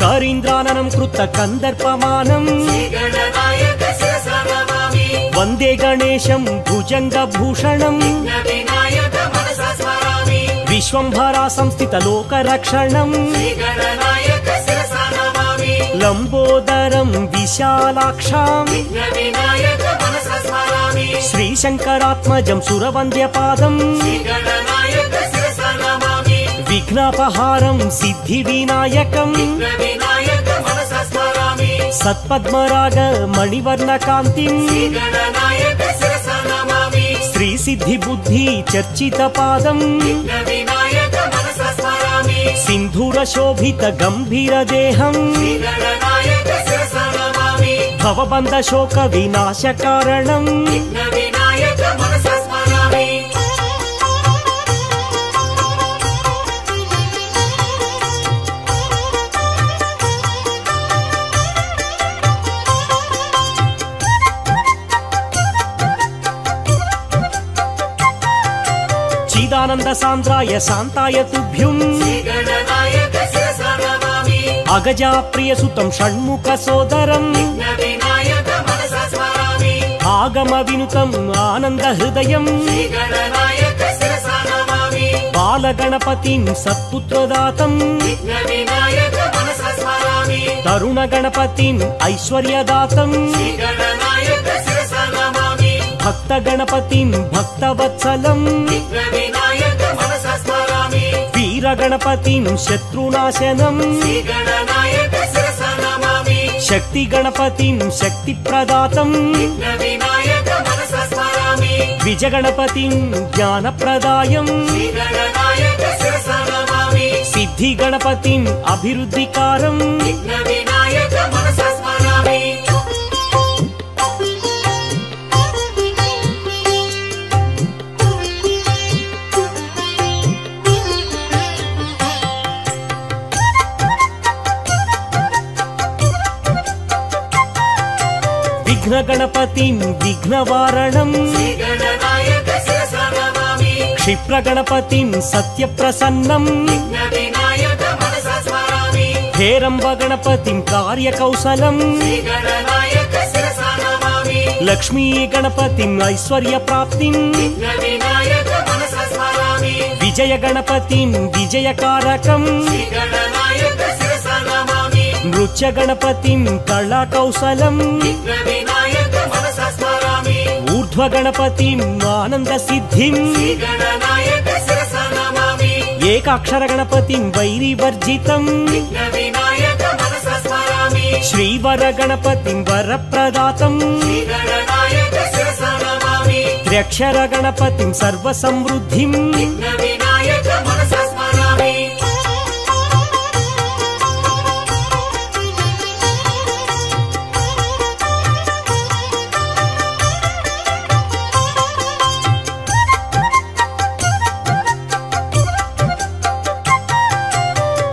కరీంద్రాననం కృత కందర్పమానం శ్రీగణనాయక శిరస నమామి వందే గణేశం భుజంగ భూషణం విఘ్న వినాయక మనస స్మరామి విశ్వంభరా సంస్థిత లోక రక్షణం శ్రీగణనాయక శిరస నమామి లంబోదరం విశాలాక్షాం విఘ్న వినాయక మనస స్మరామి శ్రీశంకరాత్మజం సురవంద్యపాదం శ్రీగణనాయక శిరస నమామి విఘ్నాపహారం సిద్ధి వినాయకం విఘ్న వినాయక మనస స్మరామి సత్పద్మరాగ మణివర్ణ కాంతిం శ్రీగణనాయక శిరస నమామి శ్రీ సిద్ధి బుద్ధి చర్చిత పాదం విఘ్న వినాయక మనస స్మరామి సింధూర శోభిత గంభీర దేహం శ్రీగణనాయక శిరస నమామి భవబంధ శోక వినాశ కారణం విఘ్న వినాయక మనస స్మరామి సచ్చిదానంద సాంద్రాయ శాంతాయ తుభ్యం శ్రీగణనాయక శిరసా నమామి అగజా ప్రియ సుతం షణ్ముఖ సోదరం విఘ్నవినాయక మనసా స్మరామి ఆగమ వినుతం ఆనంద హృదయం శ్రీగణనాయక శిరసా నమామి బాలగణపతిం సత్పుత్రదాతం విఘ్నవినాయక మనసా స్మరామి తరుణ గణపతిం ఐశ్వర్యదాతం శ్రీగణనాయక శిరసా నమామి భక్త గణపతిం భక్తవత్సలం విఘ్నవినాయక మనసా స్మరామి వీర గణపతిం శత్రునాశనం శ్రీగణనాయక శిరసా నమామి శక్తి గణపతిం శక్తి ప్రదాతం విఘ్నవినాయక మనసా స్మరామి విజగణపతిం జ్ఞానప్రదాయం శ్రీగణనాయక శిరసా నమామి సిద్ధి గణపతిం అభివృద్ధికారం విఘ్నవినాయక మనసా స్మరామి విఘ్న గణపతిం విఘ్నవారణం శ్రీగణనాయక శిరసా నమామి క్షిప్ర గణపతిం సత్యప్రసన్నం విఘ్నవినాయక మనసా స్మరామి హేరంబ గణపతిం కార్యకౌశలం శ్రీగణనాయక శిరసా నమామి లక్ష్మీ గణపతిం ఐశ్వర్యప్రాప్తిం విఘ్నవినాయక మనసా స్మరామి విజయ గణపతిం విజయకారకం శ్రీగణనాయక శిరసా నమామి నృత్య గణపతిం కళాకౌశలం విఘ్నవినాయక మనసా స్మరామి ఊర్ధ్వ గణపతిం ఆనంద సిద్ధిం శ్రీగణనాయక శిరసా నమామి ఏకాక్షర గణపతిం వైరివర్జితం విఘ్నవినాయక మనసా స్మరామి శ్రీవర గణపతిం వరప్రదాతం శ్రీగణనాయక శిరసా నమామి త్ర్యక్షర గణపతిం సర్వసమృద్ధిం విఘ్నవినాయక మనసా స్మరామి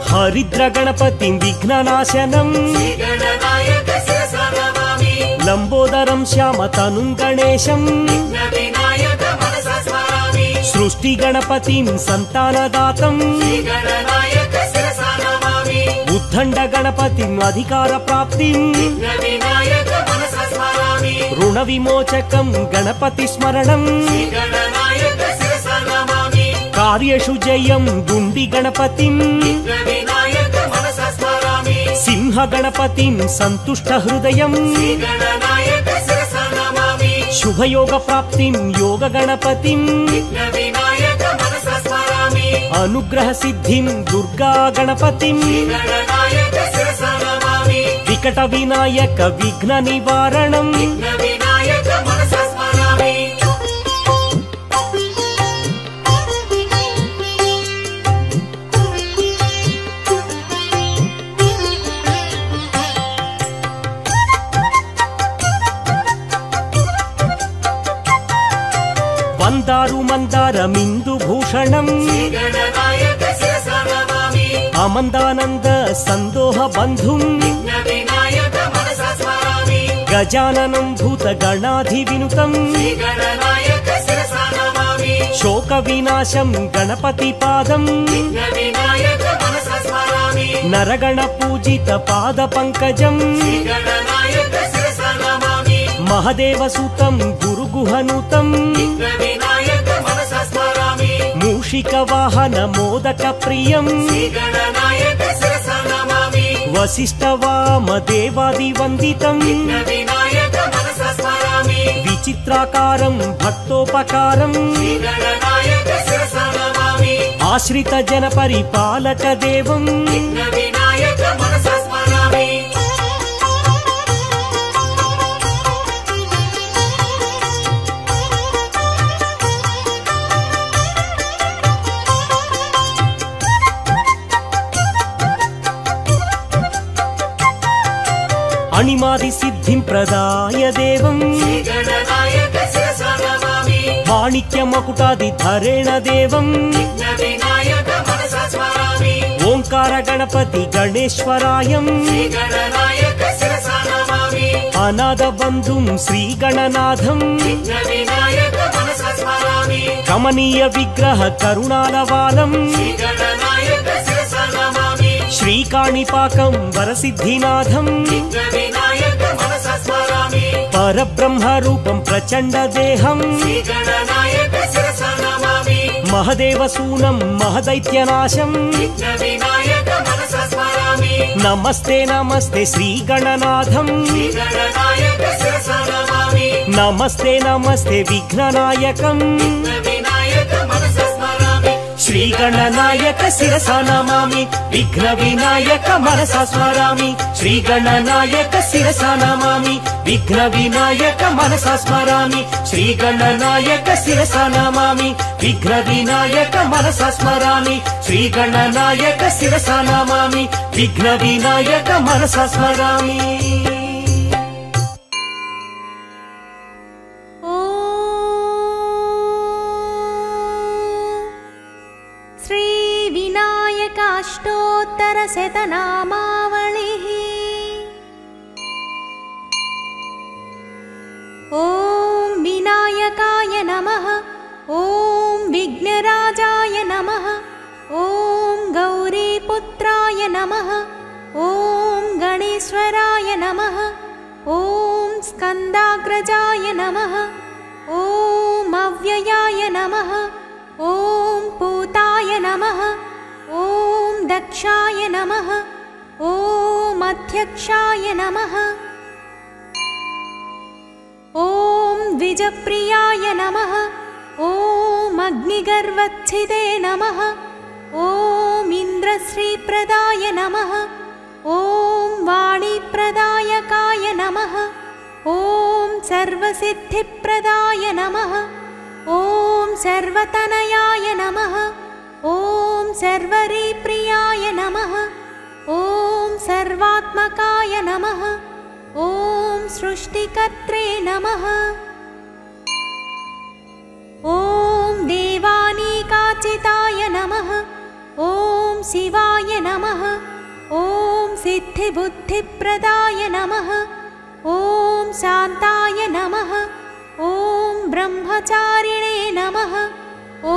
హరిద్ర గణపతిం విఘ్ననాశనం శ్రీగణనాయక శిరసా నమామి లంబోదరం శ్యామతనుం గణేశం విఘ్నవినాయక మనసా స్మరామి సృష్టి గణపతిం సంతానదాతం శ్రీగణనాయక శిరసా నమామి ఉద్దండ గణపతిం అధికార ప్రాప్తిం విఘ్నవినాయక మనసా స్మరామి రుణ విమోచకం గణపతి స్మరణం విఘ్నవినాయక శిరసా నమామి కార్యేషు జయం గుండి గణపతిం విఘ్నవినాయక మనసా స్మరామి సింహ గణపతిం సంతుష్ట హృదయం విఘ్నవినాయక శిరసా నమామి శుభయోగ ప్రాప్తిం యోగ గణపతిం విఘ్నవినాయక మనసా స్మరామి అనుగ్రహ సిద్ధిం దుర్గా గణపతిం విఘ్నవినాయక శిరసా నమామి వికట వినాయక విఘ్న నివారణం విఘ్నవినాయక మనసా స్మరామి వందారు మందారమిందు భూషణం శ్రీగణనాయక శిరసా నమామి అమందానంద సందోహ బంధుం విఘ్నవినాయక మనసా స్మరామి గజాననం భూత గణాధి వినుతం శ్రీగణనాయక శిరసా నమామి శోక వినాశం గణపతి పాదం విఘ్నవినాయక మనసా స్మరామి నరగణ పూజిత పాద పంకజం శ్రీగణనాయక శిరసా నమామి మహదేవ సుతం గురుగుహనుతం విఘ్నవినాయక మనసా స్మరామి మూషిక వాహన మోదక ప్రియం శ్రీగణనాయక శిరసా నమామి వశిష్ఠ వామ దేవాది వందితం విఘ్నవినాయక మనసా స్మరామి విచిత్రాకారం భక్తోపకారం శ్రీగణనాయక శిరసా నమామి ఆశ్రిత జన పరిపాలక దేవం విఘ్నవినాయక మనసా స్మరామి అణిమాది సిద్ధిం ప్రదాయ దేవం శ్రీగణనాయక శిరసా నమామి మాణిక్య మకుటాది ధరేణ దేవం విఘ్నవినాయక మనసా స్మరామి ఓంకార గణపతి గణేశ్వరాయం శ్రీగణనాయక శిరసా నమామి అనాథ బంధుం శ్రీ గణనాథం విఘ్న వినాయక మనసా స్మరామి కమనీయ విగ్రహ కరుణాలవాలం శ్రీగణనాయక శిరసా నమామి శ్రీకాణిపాకం వరసిద్ధినాథం విఘ్న వినాయక మనసా స్మరామి పరబ్రహ్మ రూపం ప్రచండ దేహం శ్రీగణనాయక శిరసా నమామి మహదేవసూనం మహదైత్యనాశం విఘ్న వినాయక మనసా స్మరామి నమస్తే నమస్తే శ్రీ గణనాథం శ్రీగణనాయక శిరసా నమామి నమస్తే నమస్తే విఘ్ననాయకం విఘ్న వినాయక మనసా స్మరామి శ్రీ గణనాయక శిరసా నమామి విఘ్న వినాయక మనసా స్మరామి శ్రీ గణనాయక శిరసా నమామి విఘ్న వినాయక మనసా స్మరామి శ్రీ గణనాయక శిరసా నమామి విఘ్న వినాయక మనసా స్మరామి శ్రీ గణనాయక శిరసా నమామి విఘ్న వినాయక మనసా స్మరామి श्रीविनायकाष्टोत्तरशतनामावलिः ॐ विनायकाय नमः ॐ विघ्नराजाय नमः ॐ गौरीपुत्राय नमः ॐ गणेश्वराय नमः ॐ स्कन्दाग्रजाय नमः ॐ अव्ययाय नमः ॐ पूताय नमः ॐ दक्षाय नमः ॐ अध्यक्षाय नमः ॐ द्विजप्रियाय नमः ॐ अग्निगर्वच्छिदे नमः ॐ इन्द्रश्रीप्रदाय नमः ॐ वाणीप्रदायकाय नमः ॐ सर्वसिद्धिप्रदाय नमः ॐ सर्वतनयाय नमः ॐ सर्वरीप्रियाय नमः ॐ सर्वात्मकाय नमः ॐ सृष्टिकर्त्रे नमः ॐ देवानीकाचिताय नमः ॐ शिवाय नमः ॐ सिद्धिबुद्धिप्रदाय नमः ॐ शान्ताय नमः ॐ ब्रह्मचारिणे नमः ॐ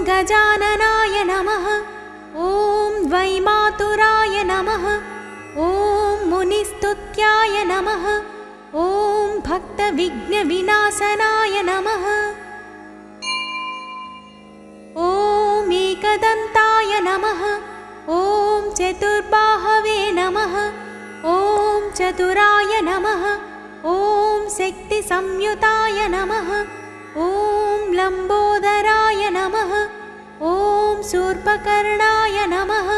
गजाननाय नमः ॐ वैमातुराय नमः ॐ मुनिस्तुत्याय नमः ॐ भक्तविघ्नविनाशनाय नमः ॐ एकदन्ताय नमः ॐ चतुर्बाहवे नमः ॐ चतुराय नमः ॐ शक्तिसंयुताय नमः ॐ लम्बोदराय नमः ॐ शूर्पकर्णाय नमः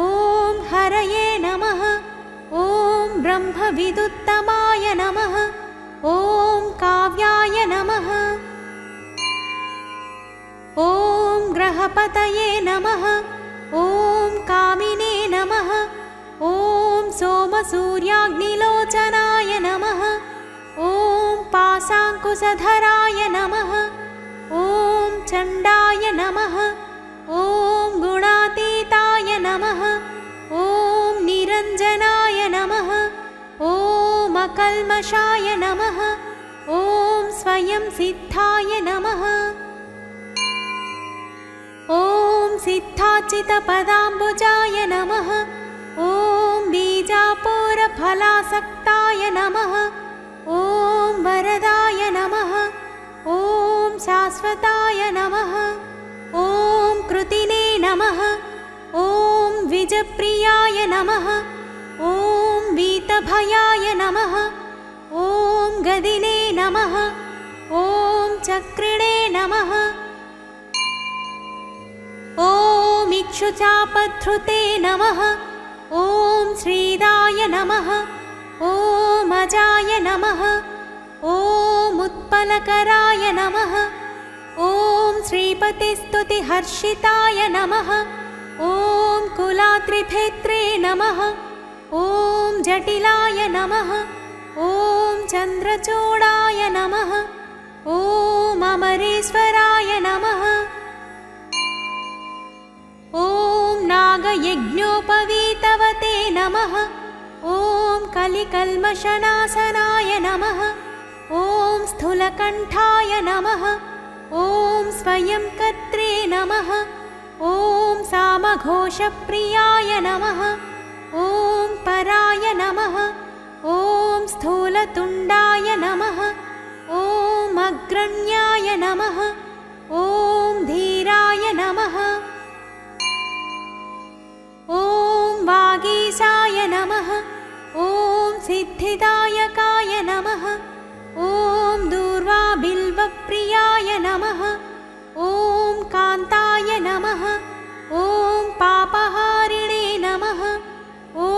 ॐ हरये नमः ॐ ब्रह्मविदुत्तमाय नमः ॐ काव्याय नमः ॐ ग्रहपतये नमः ॐ कामिने नमः ॐ सोमसूर्याग्निलोचनाय नमः ॐ पाशाङ्कुशधराय नमः ॐ चण्डाय नमः ॐ गुणातीताय नमः ॐ निरञ्जनाय नमः ॐ अकल्मषाय नमः ॐ स्वयं सिद्धाय नमः ॐ सिद्धाचितपदाम्बुजाय नमः ॐ बीजापूरफलासक्ताय नमः ॐ वरदाय नमः ॐ शाश्वताय नमः ॐ कृतिने नमः ॐ द्विजप्रियाय नमः ॐ वीतभयाय नमः ॐ गदिने नमः ॐ चक्रिणे नमः ॐ इक्षुचापधृते नमः ॐ श्रीदाय नमः ॐ अजाय नमः ॐ उत्पलकराय नमः ॐ श्रीपतिस्तुतिहर्षिताय नमः ॐ कुलात्रिभेत्रे नमः ॐ जटिलाय नमः ॐ चन्द्रचूडाय नमः ॐ अमरेश्वराय नमः ॐ नागयज्ञोपवीतवते नमः। ॐ कलिकल्मषनाशनाय नमः। ॐ स्थूलकण्ठाय नमः। ॐ स्वयं कर्त्रे नमः। ॐ सामघोषप्रियाय नमः। ॐ पराय नमः। ॐ स्थूलतुण्डाय नमः। ॐ अग्रण्याय नमः। ॐ धीराय नमः। ॐ वागीशाय नमः। ॐ सिद्धिदायकाय नमः। ॐ दूर्वाबिल्वप्रियाय नमः। ॐ कान्ताय नमः। ॐ पापहारिणे नमः। ॐ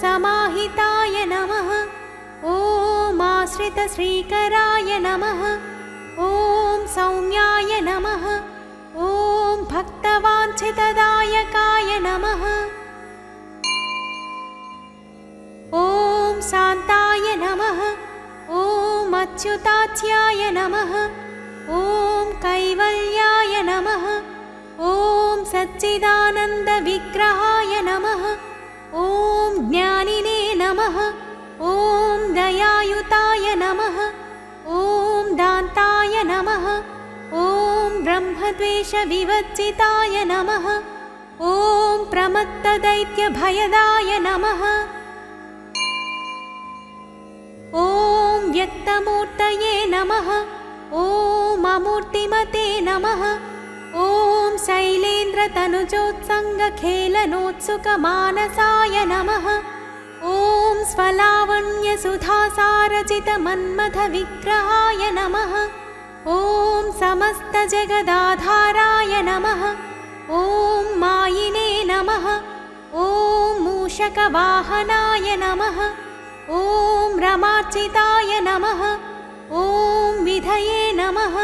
समाहिताय नमः। ॐ आश्रितश्रीकराय नमः। ॐ सौम्याय नमः। ॐ भक्तवाञ्छितदायकाय नमः। ॐ शान्ताय नमः। ॐ अच्युताच्याय नमः। ॐ कैवल्याय नमः। ॐ सच्चिदानन्दविग्रहाय नमः। ॐ ज्ञानिने नमः। ॐ दयायुताय नमः। ॐ दान्ताय नमः। ॐ ब्रह्मद्वेषविवर्जिताय नमः। ॐ प्रमत्तदैत्यभयदाय नमः। ॐ व्यक्तमूर्तये नमः। ॐ अमूर्तिमते नमः। ॐ शैलेन्द्रतनुजोत्सङ्गखेलनोत्सुकमानसाय नमः। ॐ स्वलावण्यसुधासारजितमन्मथविग्रहाय नमः। ॐ समस्तजगदाधाराय नमः। ॐ मायिने नमः। ॐ मूषकवाहनाय नमः। ॐ रमार्चिताय नमः। ॐ विधये नमः।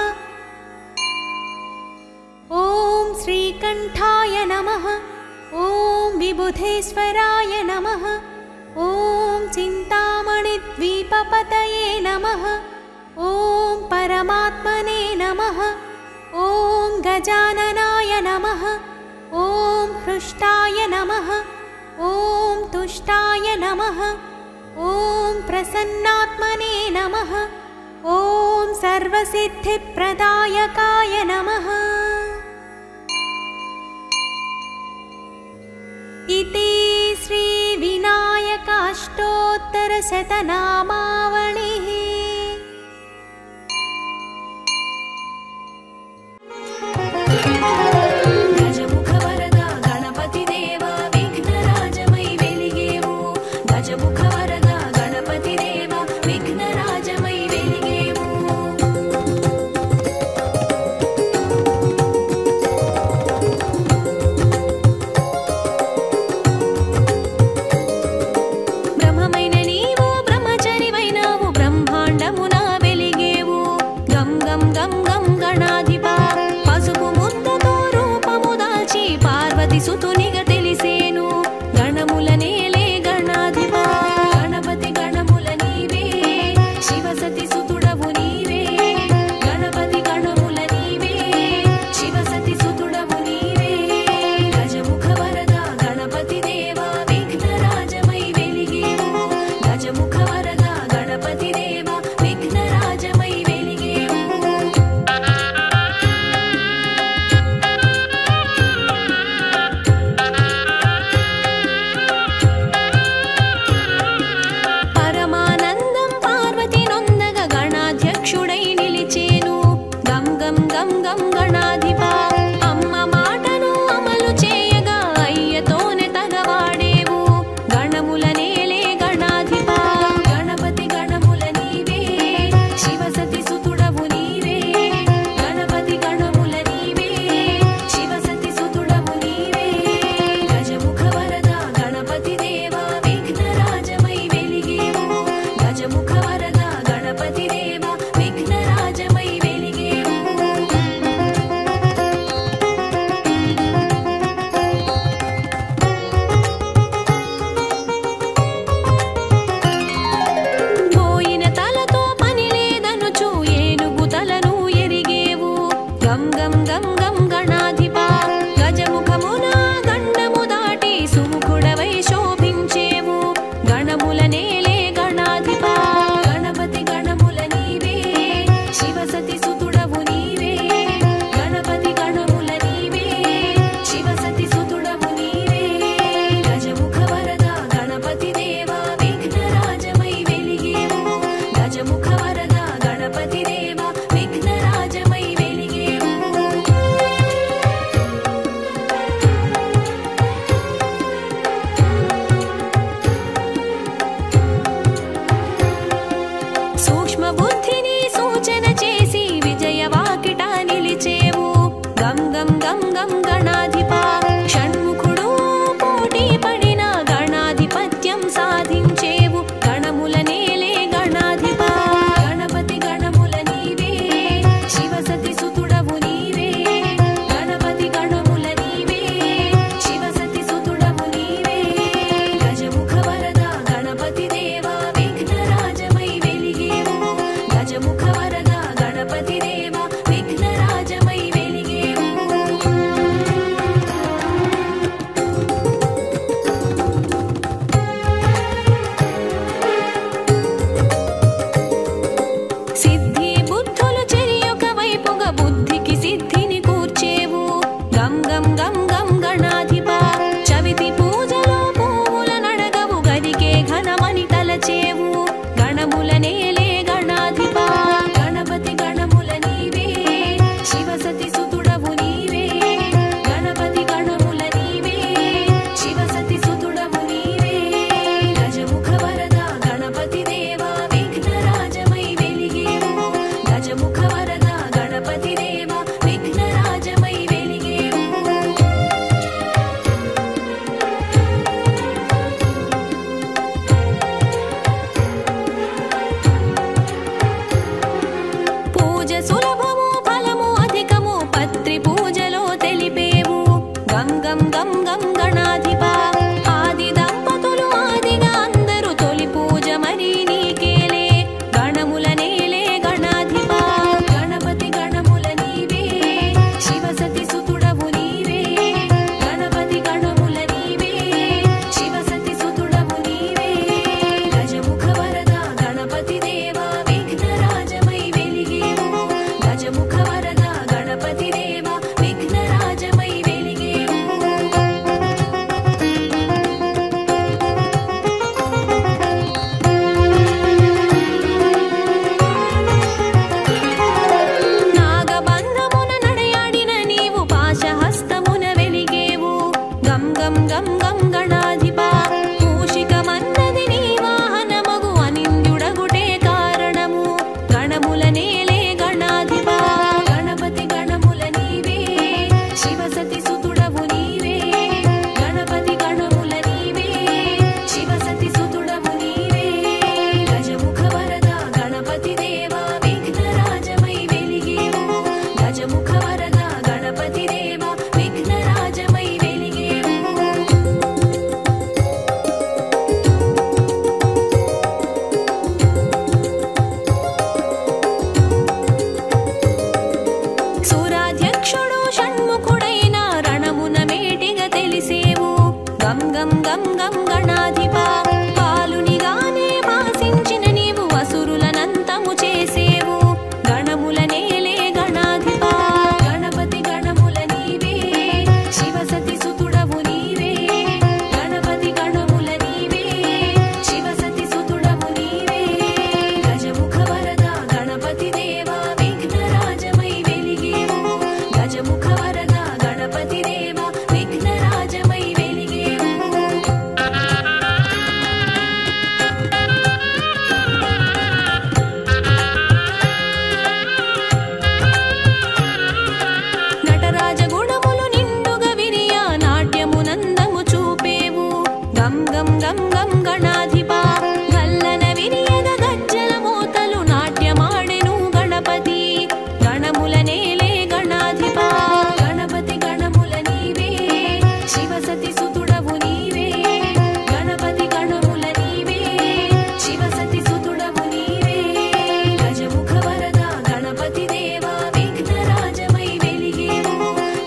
ॐ श्रीकण्ठाय नमः। ॐ विबुधेश्वराय नमः। ॐ चिन्तामणिद्वीपपतये नमः। ॐ परमात्मने नमः। ॐ गजाननाय नमः। ॐ हृष्टाय नमः। ॐ तुष्टाय नमः। ॐ प्रसन्नात्मने नमः। ॐ सर्वसिद्धिप्रदायकाय नमः। इति श्रीविनायकाष्टोत्तरशतनामावलिः। गजमुखवरदा गणपति देवा विघ्नराजमै वेलिगेवु। गजमुखवरदा गणपति देवा विघ्नराजमै वेलिगेवु। బ్రహ్మమైన నీవు బ్రహ్మచారివైనావు బ్రహ్మ గణాధిపా పాలునిగానే భాసించిన నీవు అసురులనంతము చేసేవు గణముల నేలే గణాధిపా గణపతి గణముల నీవే శివసతి సుతుడవు నీవే గణపతి గణముల నీవే శివసతి సుతుడవు నీవే గజముఖ వరద గణపతి దేవా విఘ్నరాజమై వెలిగేవు గజముఖ వరద గణపతి దేవా విఘ్నరాజమై వెలిగేవు నటరాజ గుణములు నిండుగా విరియా నాట్యమునందము చూపేవు గం గం గం గం గణాధిపా గల్లన విరియద గజ్జల మోతలు నాట్యమాడెను గణపతి గణముల నేలే గణాధిపా గణపతి గణముల నీవే శివసతి సుతుడవు నీవే గణపతి గణముల నీవే శివసతి సుతుడవు నీవే గజముఖ వరద గణపతి దేవా విఘ్నరాజమై వెలిగేవు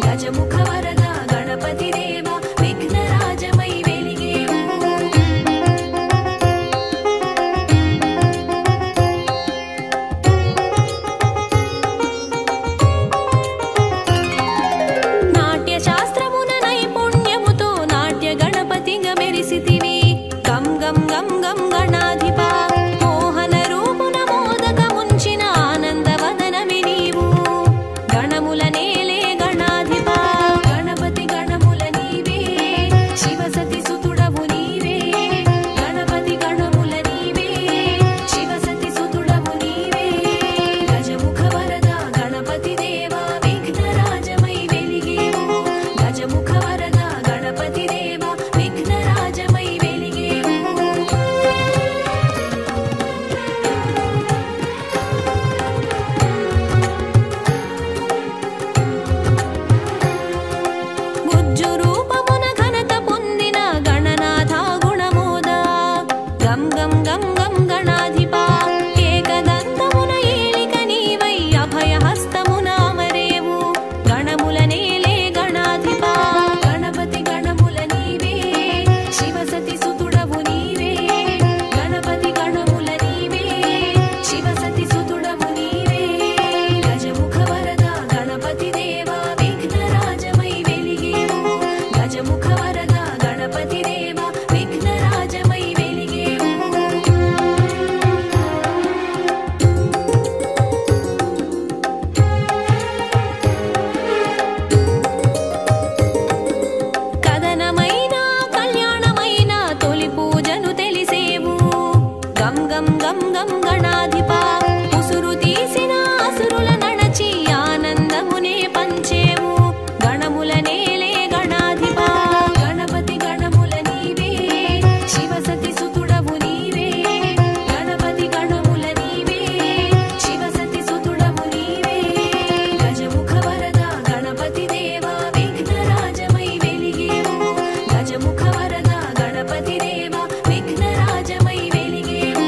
గజముఖ వరద గణపతి దేవా విఘ్నరాజమై వెలిగేవు నాట్య శాస్త్రమున నైపుణ్యముతో నాట్య గణపతిగా మెరిసితివి గం గం గం గం గణాధిపా మోహన రూపున మోదకముంచిన ఆనందవదనమి నీవు గణముల నేలే గణాధిపా గణపతి గణముల నీవే శివసతి సుతుడవు నీవే గణపతి గణముల నీవే శివసతి సుతుడవు నీవే గజముఖ వరద గణపతి దేవా విఘ్నరాజమై వెలిగేవు గజముఖ వరద గణపతి దేవా విఘ్నరాజమై వెలిగేవు గుజ్జు రూపమున ఘనత పొందిన గణనాథ గుణమోదా గం గం గం గం గణాధిపా ఏకదంతమున ఏలిక నీవై అభయహస్తమున అమరేవు గణముల నేలే గణాధిపా గణపతి గణముల నీవే శివసతి సుతుడవు నీవే గణపతి గణముల నీవే శివసతి సుతుడవు నీవే గజముఖ వరద గణపతి దేవా విఘ్నరాజమై వెలిగేవు గజముఖ వరద గణపతి దేవా విఘ్నరాజమై వెలిగేవు కదనమైన కళ్యాణమైన తొలి పూజను తెలిసేవు గం గం గం గం గణాధిపా ఉసురు తీసిన అసురుల నడచి ఆనందమునే పంచేవు గణముల నేలే గణాధిపా గణపతి గణముల నీవే శివసతి సుతుడవు నీవే గణపతి గణముల నీవే శివసతి సుతుడవు నీవే గజముఖ వరద గణపతి దేవా విఘ్నరాజమై వెలిగేవు గజముఖ వరద గణపతి దేవా విఘ్నరాజమై వెలిగేవు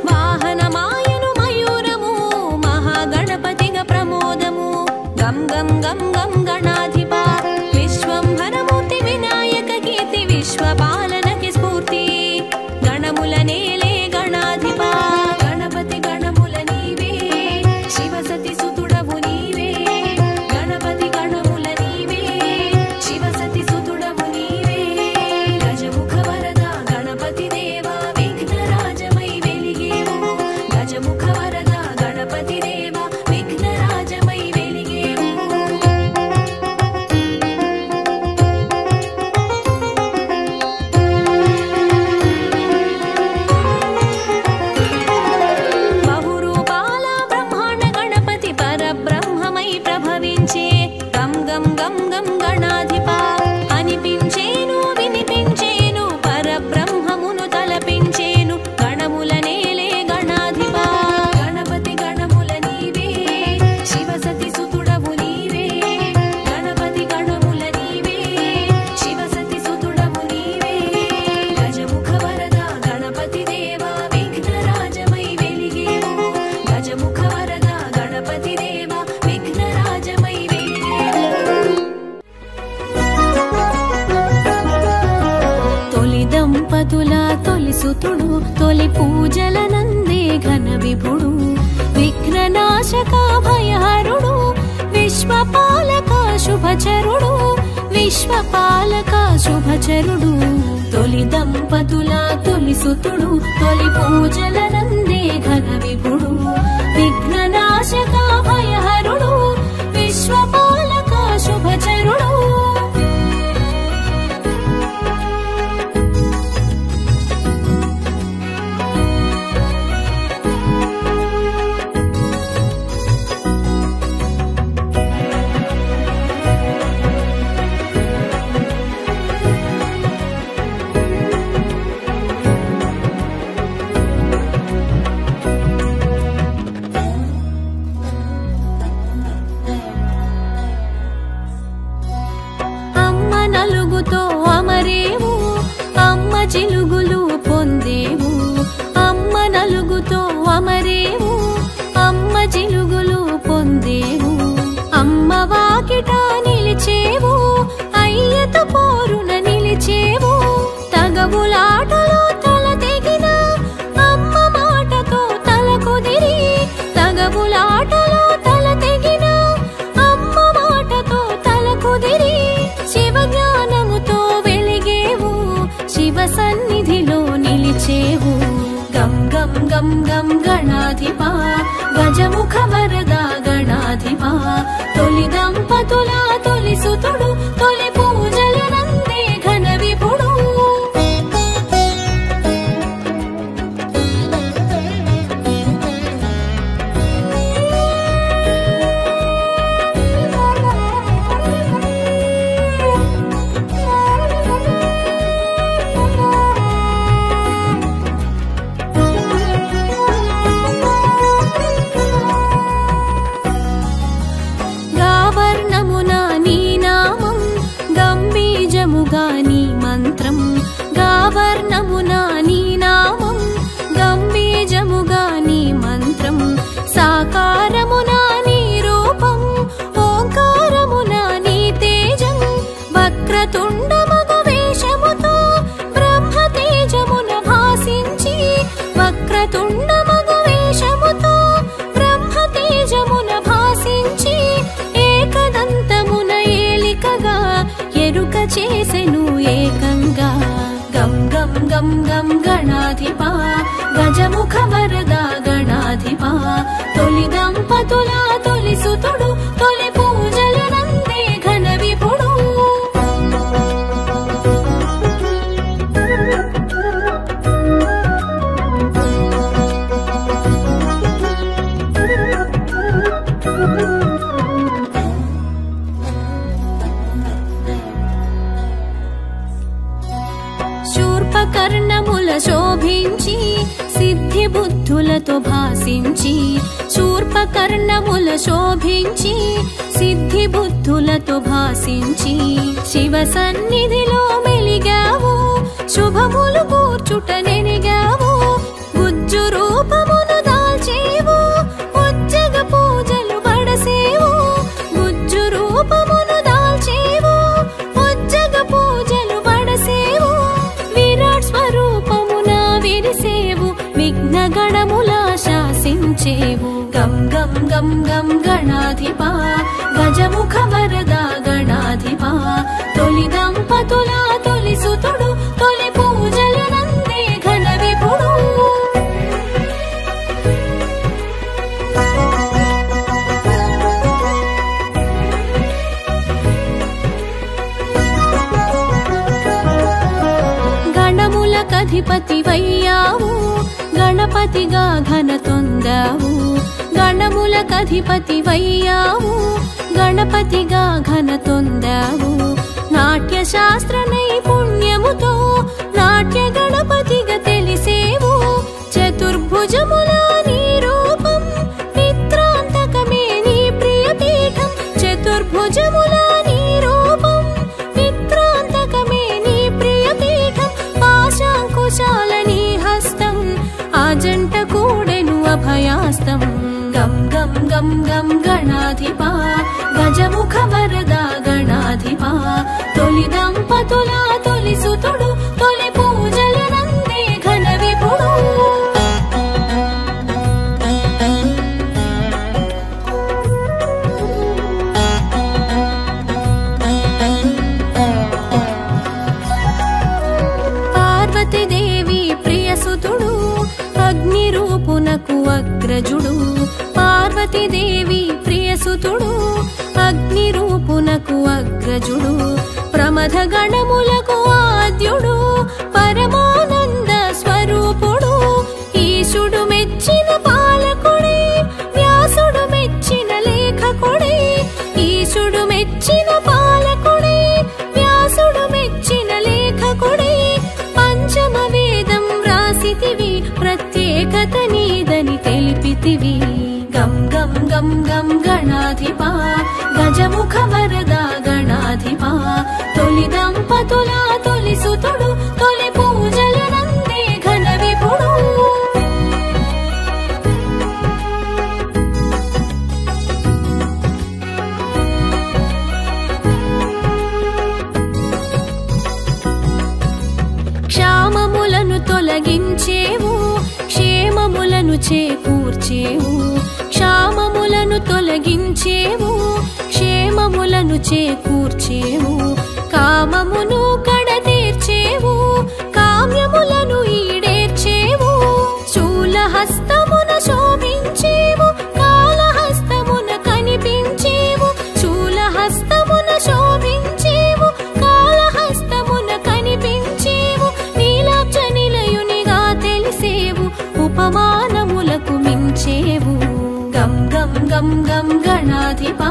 వాహనమాయను మయూరము మహాగణపతిగా ప్రమోదము గం గం గం గం గణాధిపా విశ్వంభరమూర్తి వినాయక కీర్తి విశ్వపాలనకి స్ఫూర్తి గణముల నేలే గణాధిపా గణపతి గణముల నీవే శివసతి సుతుడవు నీవే గణపతి గణముల నీవే శివసతి సుతుడవు నీవే గజముఖ వరద గణపతి దేవా విఘ్నరాజమై వెలిగేవు గజముఖ వరద గణపతి దేవా విఘ్నరాజమై వెలిగేవు బహురూపాల బ్రహ్మాండ గణపతి పరబ్రహ్మమై ప్రభవించే గం గం గం గం గణాధిపా అనిపించేను వినిపించేను పరబ్రహ్మమును తలపించేను గణముల నేలే గణాధిపా గణపతి గణముల నీవే గజముఖ వరద గణపతి దేవ విఘ్నరాజమై వేడేము. తొలి దంపతుల తొలి సుతుడు తొలి పూజల నందే ఘన విభుడు విఘ్ననాశక భయహరుడు విశ్వపాలక శుభచరుడు విశ్వపాలక శుభచరుడు తొలి దంపతుల తొలి సుతుడు తొలి పూజల నందే ఘన విభుడు విఘ్ననాశక భయహరుడు విశ్వపాలక శుభచరుడు. నలుగుతో అమరేవు అమ్మ చిలుగులు పొందేవు అమ్మ నలుగుతో అమరేవు అమ్మ చిలుగులు పొందేవు అమ్మ వాకిట నిలిచేవు అయ్యతో పోరున నిలిచేవు తగవులాటలో తల తెగిన అమ్మ మాటతో తల కుదిరి తగవులాటలో తల తెగిన అమ్మ మాటతో తల కుదిరి శివ జ్ఞానముతో వెలిగేవు శివ సన్నిధిలో నిలిచేవు గం గం గం గం గణాధిప గజముఖ వరద గణాధిప తొలి దంపతుల తొలి సుతుడు తొలి పూజల నందే ఘన విభుడు. నీ మంత్రం గావర్ణమునా నీ నామం గంబీజముగా నీ మంత్రం సాకారమునా నీ రూపం ఓంకారమునా నీ తేజం వక్రతుండ మగ వేషముతో బ్రహ్మ తేజమున భాసించి వక్రతుండ మగ వేషముతో బ్రహ్మ తేజమున భాసించి ఏకదంతమున ఏలికగా ఎరుక చేసెను ఏకంగా గం గం గం గం గణాధిప గజముఖ వరద గణాధిప తొలి దంపతుల తొలి సుతుడు తొలి పూజల నందే ఘన విభుడు. శూర్పకర్ణముల శోభించి సిద్ధి బుద్ధులతో భాసించి శూర్పకర్ణముల శోభించి సిద్ధి బుద్ధులతో భాసించి శివ సన్నిధిలో మెలిగావు శుభములు కూర్చుట నెనిగావు గుజ్జు రూపమును దాల్చేవు ఉజ్జగ పూజలు బడసేవు గుజ్జు రూపమును దాల్చేవు ఉజ్జగ పూజలు బడసేవు విరాట్ స్వరూపమున విరిసేవు విఘ్న గణముల శాసించేవు గం గం గం గం గణాధిప గజముఖ వరద గణాధిప తొలి దంపతుల తొలి సుతుడు తొలి పూజల నందే ఘన విభుడు. గణములకధిపతి వయ్యావు గణపతిగా ఘన తొందావు గణములకధిపతి వయ్యావు గణపతిగా ఘన తొందావు నాట్య శాస్త్ర నైపుణ్యముతో నాట్య గణపతిగా తెలిసేవు చతుర్భుజముల నీ రూపం మిత్రాంతకమే నీ ప్రియపీఠం చతుర్భుజముల నీ రూపం మిత్రాంతకమే నీ ప్రియపీఠం పాశాంకుశాల నీ హస్తం ఆజంట కూడెను అభయాస్తం గం గం గణాధిపా గజముఖ వరదా గణాధిపా తొలి దంపతుల తొలి సుతుడు తొలి పూజలనందే ఘన విపుడు పార్వతీదేవి ప్రియసుతుడు అగ్ని రూపునకు అగ్రజుడు పార్వతీదేవి ప్రియసుతుడు అగ్ని రూపునకు అగ్రజుడు ప్రమథ గణములకు ఆద్యుడు పరమానంద స్వరూపుడు ఈశుడు మెచ్చిన పాలకుడే వ్యాసుడు మెచ్చిన లేఖకుడే ఈశుడు మెచ్చిన పాలకుడే వ్యాసుడు మెచ్చిన లేఖకుడే పంచమ వేదం రాసితివి ప్రత్యేకత నీదని తెలిపితివి గం గం గం గం గణాధిపా గజముఖ వరదా గణాధిపా తొలి దంపతుల తొలి సుతుడు తొలి పూజలనందే ఘన విపుడు క్షామములను తొలగించేవు క్షేమములను చేకూర్చేవు క్షామములను తొలగించేవు క్షేమములను చేకూర్చేవు కామమును కడతీర్చేవు కామ్యములను ఈడేర్చేవు శూలహస్తమున శోభించేవు కాళహస్తమున కనిపించేవు శూలహస్తమున శోభించేవు కాళహస్తమున కనిపించేవు నీలాబ్జ నిలయునిగా తెలిసేవు ఉపమానములకు మించేవు గం గం గం గం గణాధిపా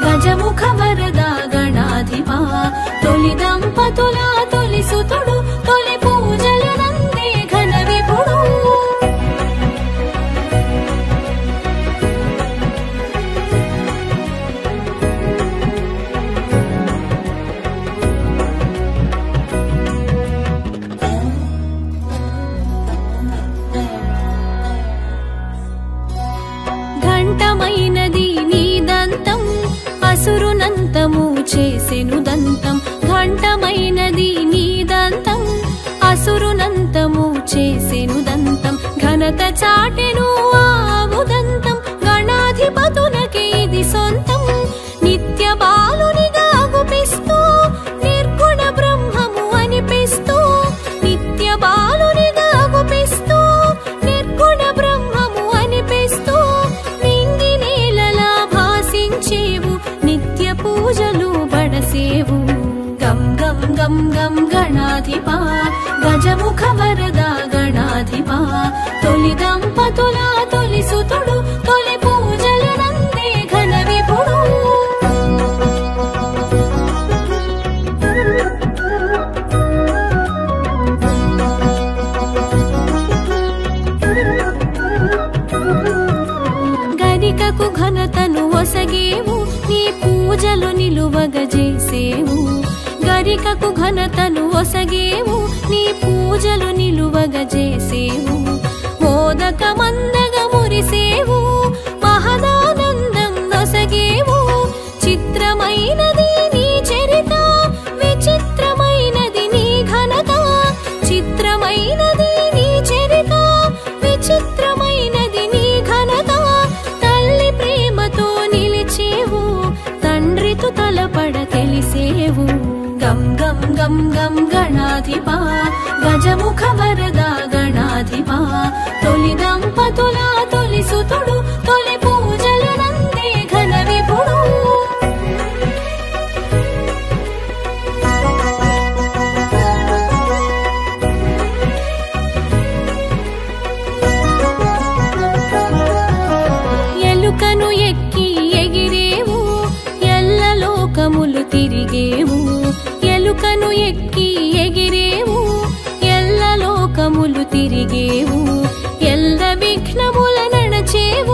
గజముఖ వరదా గణాధిపా తొలి దంపతుల తొలి సుతుడు తొలి పూజలనందే ఘన విపుడు ఘంటమైనది నీ దంతం అసురునంతము చేసెను దంతం ఘంటమైనది నీ దంతం అసురునంతము చేసెను దంతం ఘనత చాటెను ఆవు దంతం గణాధిపతునకే ఇది సొంతం నిత్య బాలునిగా గుపిస్తూ నిర్గుణ బ్రహ్మము అనిపిస్తూ నిత్య బాలునిగా గుపిస్తూ నిర్గుణ బ్రహ్మము అనిపిస్తూ నింగి నేలలా భాసించేవు నిత్య పూజలు బడసేవు గం గం గం గం గణాధిపా గజముఖ వరదా గణాధిపా తొలి దంపతుల తొలి సుతుడు తొలి పూజలనందే ఘన విపుడు గరికకు ఘనతను ఒసగేవు నీ పూజలు నిలువగజేసేవు గరికకు ఘనతను ఒసగేవు నీ పూజలు నిలువగజేసేవు మోదక మందగ మురిసేవు మహదానందం నొసగేవు చిత్రమైనది నీ చరిత విచిత్రమైనది నీ ఘనత చిత్రమైనది నీ చరిత విచిత్రమైనది నీ ఘనత తల్లి ప్రేమతో నిలిచేవు తండ్రితో తలపడ తెలిసేవు గం గం గం గం గణాధిపా గజముఖ వరదా గణాధిపా తొలి దంపతుల తొలి సుతుడు తొలి పూజలనందే ఘన విపుడు ఎలుకను ఎక్కి ఎగిరేవు ఎల్ల లోకములు తిరిగేవు ఎలుకను ఎక్కి ఎగిరేవు ఎల్ల లోకములు తిరిగేవు ఎల్ల విఘ్నముల నడచేవు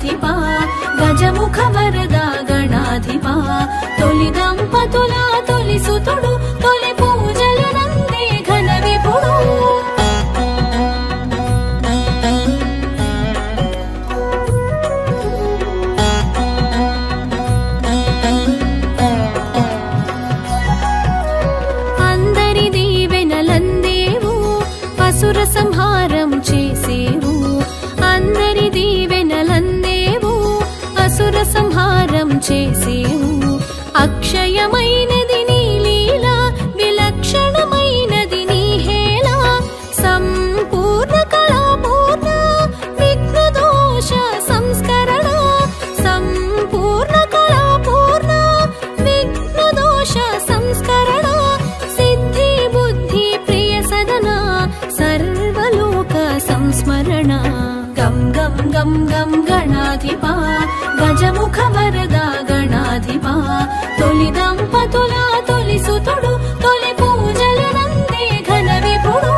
గణాధిపా గజముఖ వరద గణాధిపా తొలి దంపతుల తొలి సుతుడు తొలి పూజలు నందే ఘన విపుడు అందరి దీవెనలందేవు అసుర సంహారం చేసేవు అందరి దీవెనలందేవు అసుర సంహారం చేసేవు అక్షయమైనది నీ లీల విలక్షణమైనది నీ హేళ సంపూర్ణ కళాపూర్ణ విఘ్న దోష సంస్కరణ సంపూర్ణ కళాపూర్ణ విఘ్న దోష సంస్కరణ సిద్ధి బుద్ధి ప్రియ సదన సర్వలోక సంస్మరణ గం గం గం గం గణాధిపా గజముఖ వరద గణాధిపా తొలి దంపతుల తొలి సుతుడు తొలి పూజలు నందే ఘన విపుడు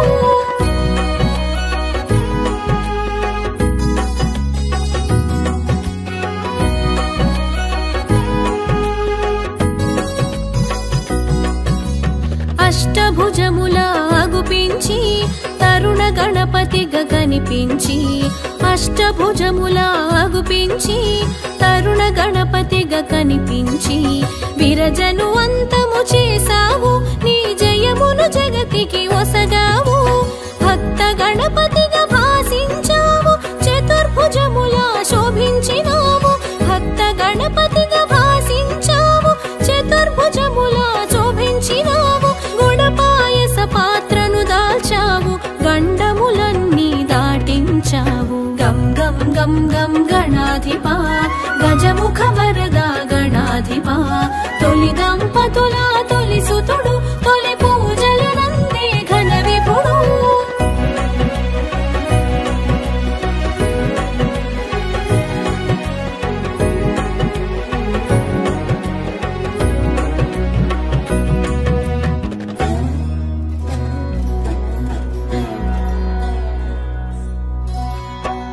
అష్టభుజముల అగుపించి తరుణ గణపతిగా కనిపించి అష్టభుజముల అగుపించి తరుణ గణపతిగా కనిపించి విరజను అంతము చేసావు నీ జయమును జగతికి ఒసగావు భక్త గణపతిగా భాసించావు చతుర్భుజముల శోభించినావు భక్త గణపతిగా భాసించావు చతుర్భుజముల శోభించినావు గుణపాయస పాత్రను దాల్చావు గండములన్నీ దాటించావు గం గం గం గం గణాధిపా గజముఖ వరద గణాధిపా తొలి దంపతుల తొలి సుతుడు తొలి పూజలు నందే ఘన విపుడు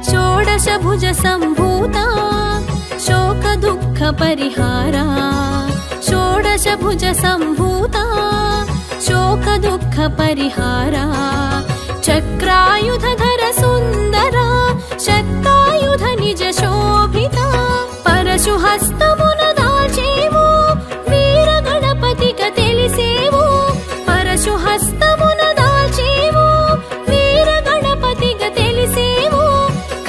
షోడశభుజ సంభూత శోక దుఃఖ పరిహారా షోడశభుజ సంభూత శోక దుఃఖ పరిహారా చక్రాయుధర సుందర శక్తాయుధ నిజ శోభిత పరశు హస్తమున దాచేవు వీర గణపతిగా తెలిసేవు పరశు హస్తమున దాచేవు వీర గణపతిగా తెలిసేవు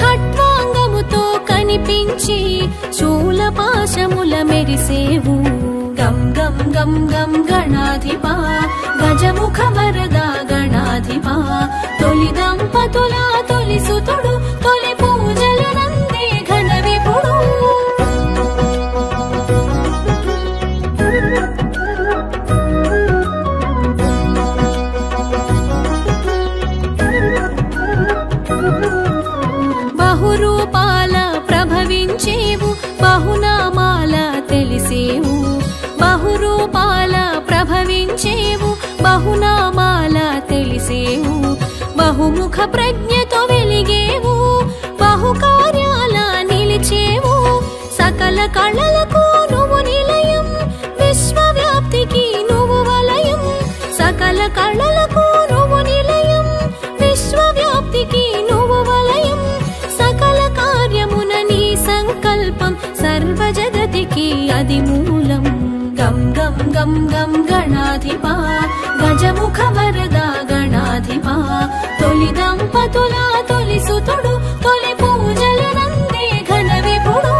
ఖట్వాంగముతో కనిపించి శూలపాశముల మెరిసేవు గం గం గం గం గణాధిపా గజముఖ వరద గణాధిపా తొలి దంపతుల తొలి సుతుడు తొలి పూజలు నందే ఘన విపుడు బహురూపాల ప్రభవించేవు బహునామాల తెలిసేవు బహురూపాల ప్రభవించేవు బహునామాల తెలిసేవు బహుముఖ ప్రజ్ఞతో వెలిగేవు బహుకార్యాల నిలిచేవు సకల కళలకు నువ్వు నిలయం విశ్వవ్యాప్తికి నువ్వు వలయం సకల కళలకు నువ్వు నిలయం విశ్వవ్యాప్తికి నువ్వు వలయం సకల కార్యమున నీ సంకల్పం సర్వ జగతికి అది మూలం గం గం గం గం గణాధిపా గజముఖ వరద గణాధిపా తొలి దంపతుల తొలి సుతుడు తొలి పూజలు నందే ఘన విపుడు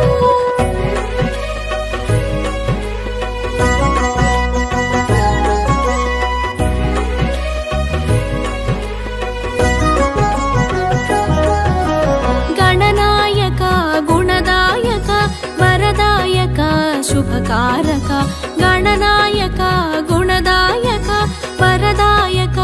గణనాయక గుణదాయక వరదాయక శుభకారక గణనాయక గుణదాయక వరదాయక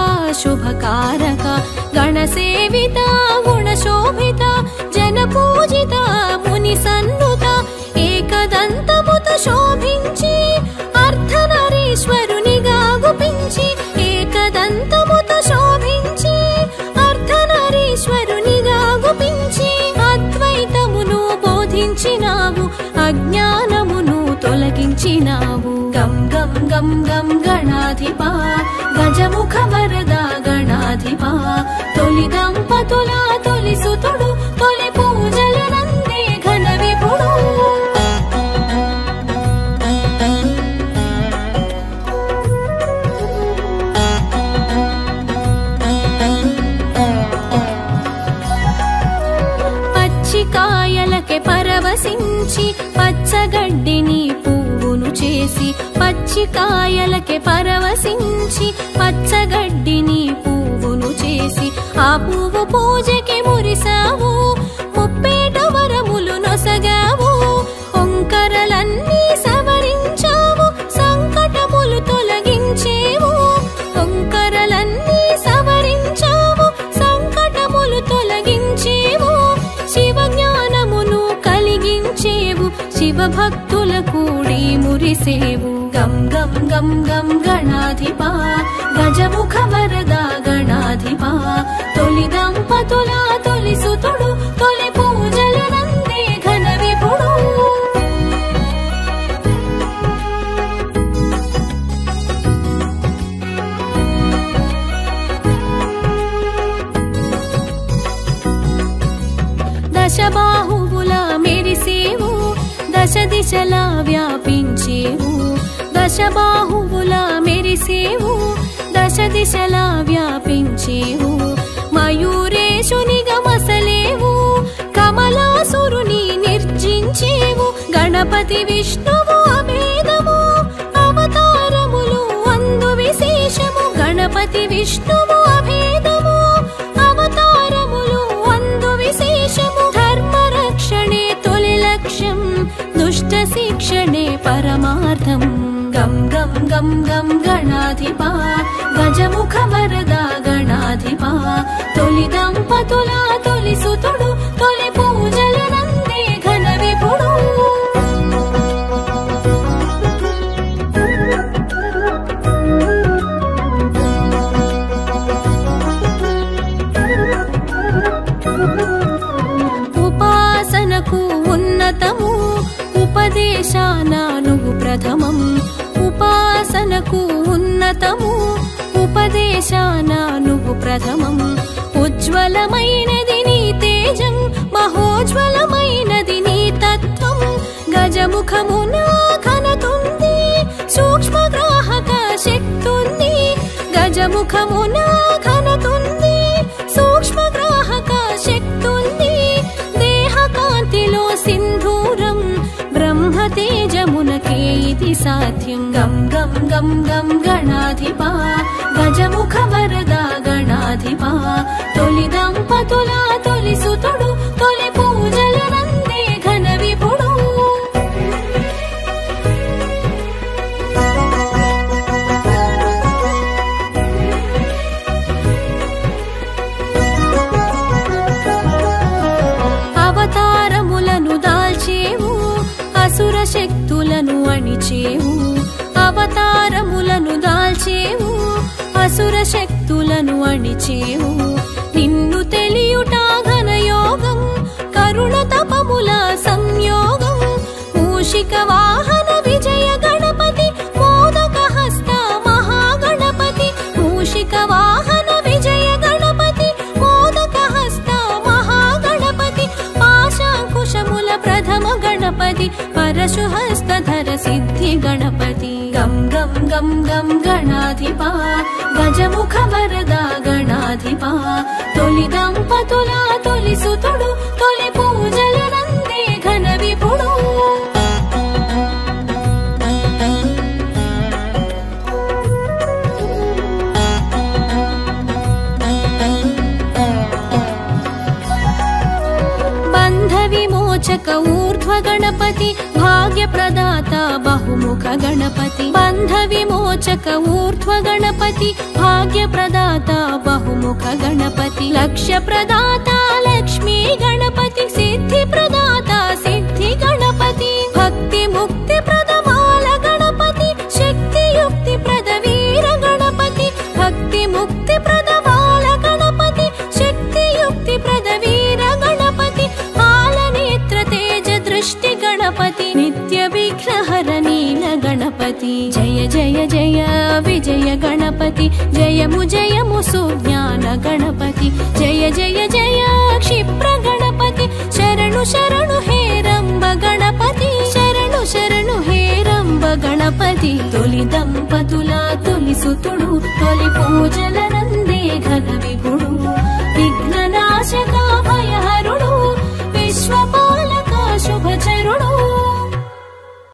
వెలసినావు గం గం గం గం గణాధిపా గజముఖ వరదా గణాధిపా తొలి దంపతుల తొలి సుతుడు తొలి పూజలు నందే ఘన విభుడు పచ్చికాయలకే పరవశించి పచ్చగడ్డిని పువ్వును చేసి పచ్చికాయలకే పరవశించి పచ్చగడ్డిని పువ్వును చేసి ఆ పువ్వు పూజకి మురిసావు ముప్పేట వరములు నొసగావు ఒంకరలన్నీ సవరించావు సంకటములు తొలగించేవు ఒంకరలన్నీ సవరించావు సంకటములు తొలగించేవు శివ జ్ఞానమును కలిగించేవు శివ భక్తుల కూడి మురిసేవు గం గం గం గం గణాధిపా గజముఖ వరదా గణాధిపా తొలి దంపతుల తొలి సుతుడు తొలి పూజలు నందే ఘన విభుడు దశబాహువుల మెరిసేవు దశ దిశలా వ్యాపించేవు దశబాహువుల మెరిసేవు దశ దిశలా వ్యాపించేవు మయూరేశునిగా మసలేవు కమలాసురుని నిర్జించేవు గణపతి విష్ణువు అభేదము అవతారములు అందు విశేషము గణపతి విష్ణువు అభేదము అవతారములు అందు విశేషము ధర్మ రక్షణే తొలి లక్ష్యం దుష్ట శిక్షణే పరమార్థం గం గం గం గం గణాధిపా గజముఖ వరదా గణాధిపా తొలి దంపతుల తొలి సుతుడు తొలి పూజలు నందే ఘన విభుడు ఉపాసనకు ఉన్నతము ఉపదేశాన నువ్వు ప్రథమం ఉపాసనకు ఉన్నతము ఉపదేశాన నువ్వు ప్రథమం ఉజ్వలమైనది నీ తేజం మహోజ్వలమైనది నీ తత్వం గజముఖమున ఘనతుంది సూక్ష్మగ్రాహక శక్తుంది గజముఖమున ఘనతుంది సూక్ష్మగ్రాహక శక్తుంది దేహకాంతిలో సింధూరం బ్రహ్మ తేజమునకే ఇది సాధ్యం గం గం గం గం గణాధిపా గజముఖ వరదా గణాధిపా తొలి దంపతుల తొలి సుతుడు తొలి పూజలు నందే ఘన విభుడు అవతారములను దాల్చేవు అసుర శక్తులను అణిచేవు అవతారములను దాల్చేవు అసుర శక్తులను అణిచేవు నిన్ను తెలియుట ఘనయోగం కరుణ తపముల సంయోగం మూషిక వాహన విజయ గణపతి మోదక హస్త మహాగణపతి మూషిక వాహన విజయ గణపతి మోదక హస్త మహాగణపతి పాశాంకుశముల ప్రథమ గణపతి పరశుహస్తధర సిద్ధి గణపతి గం గం గం గం గణాధిపా గజముఖ వరదా గణాధిపా తొలి దంపతుల తొలి సుతుడు తొలి పూజలు నందే ఘన విభుడు బంధ విమోచక ఊర్ధ్వ గణపతి భాగ్య ప్రదాత బహుముఖ గణపతి బంధ విమోచక ఊర్ధ్వ గణపతి భాగ్య ప్రదాత బహుముఖ గణపతి లక్ష్య ప్రదాత లక్ష్మీ గణపతి సిద్ధి ప్రదాత సిద్ధి గణపతి భక్తి ముక్తి ప్రదమాల గణపతి శక్తి యుక్తి ప్రద వీర గణపతి భక్తి ముక్తి ప్రదమాల గణపతి శక్తి యుక్తి ప్రద వీర గణపతి పాలనేత్ర తేజ దృష్టి గణపతి నిత్య విఘ్నహర నీల జయ జయ జయ విజయ గణపతి జయము జయము సుజ్ఞాన గణపతి జయ జయ జయ క్షిప్ర గణపతి శరణు శరణు హే రంబ గణపతి శరణు శరణు హే రంబ గణపతి తొలి దంపతుల తొలి సుతుడు తొలి పూజల నందే ఘన విభూ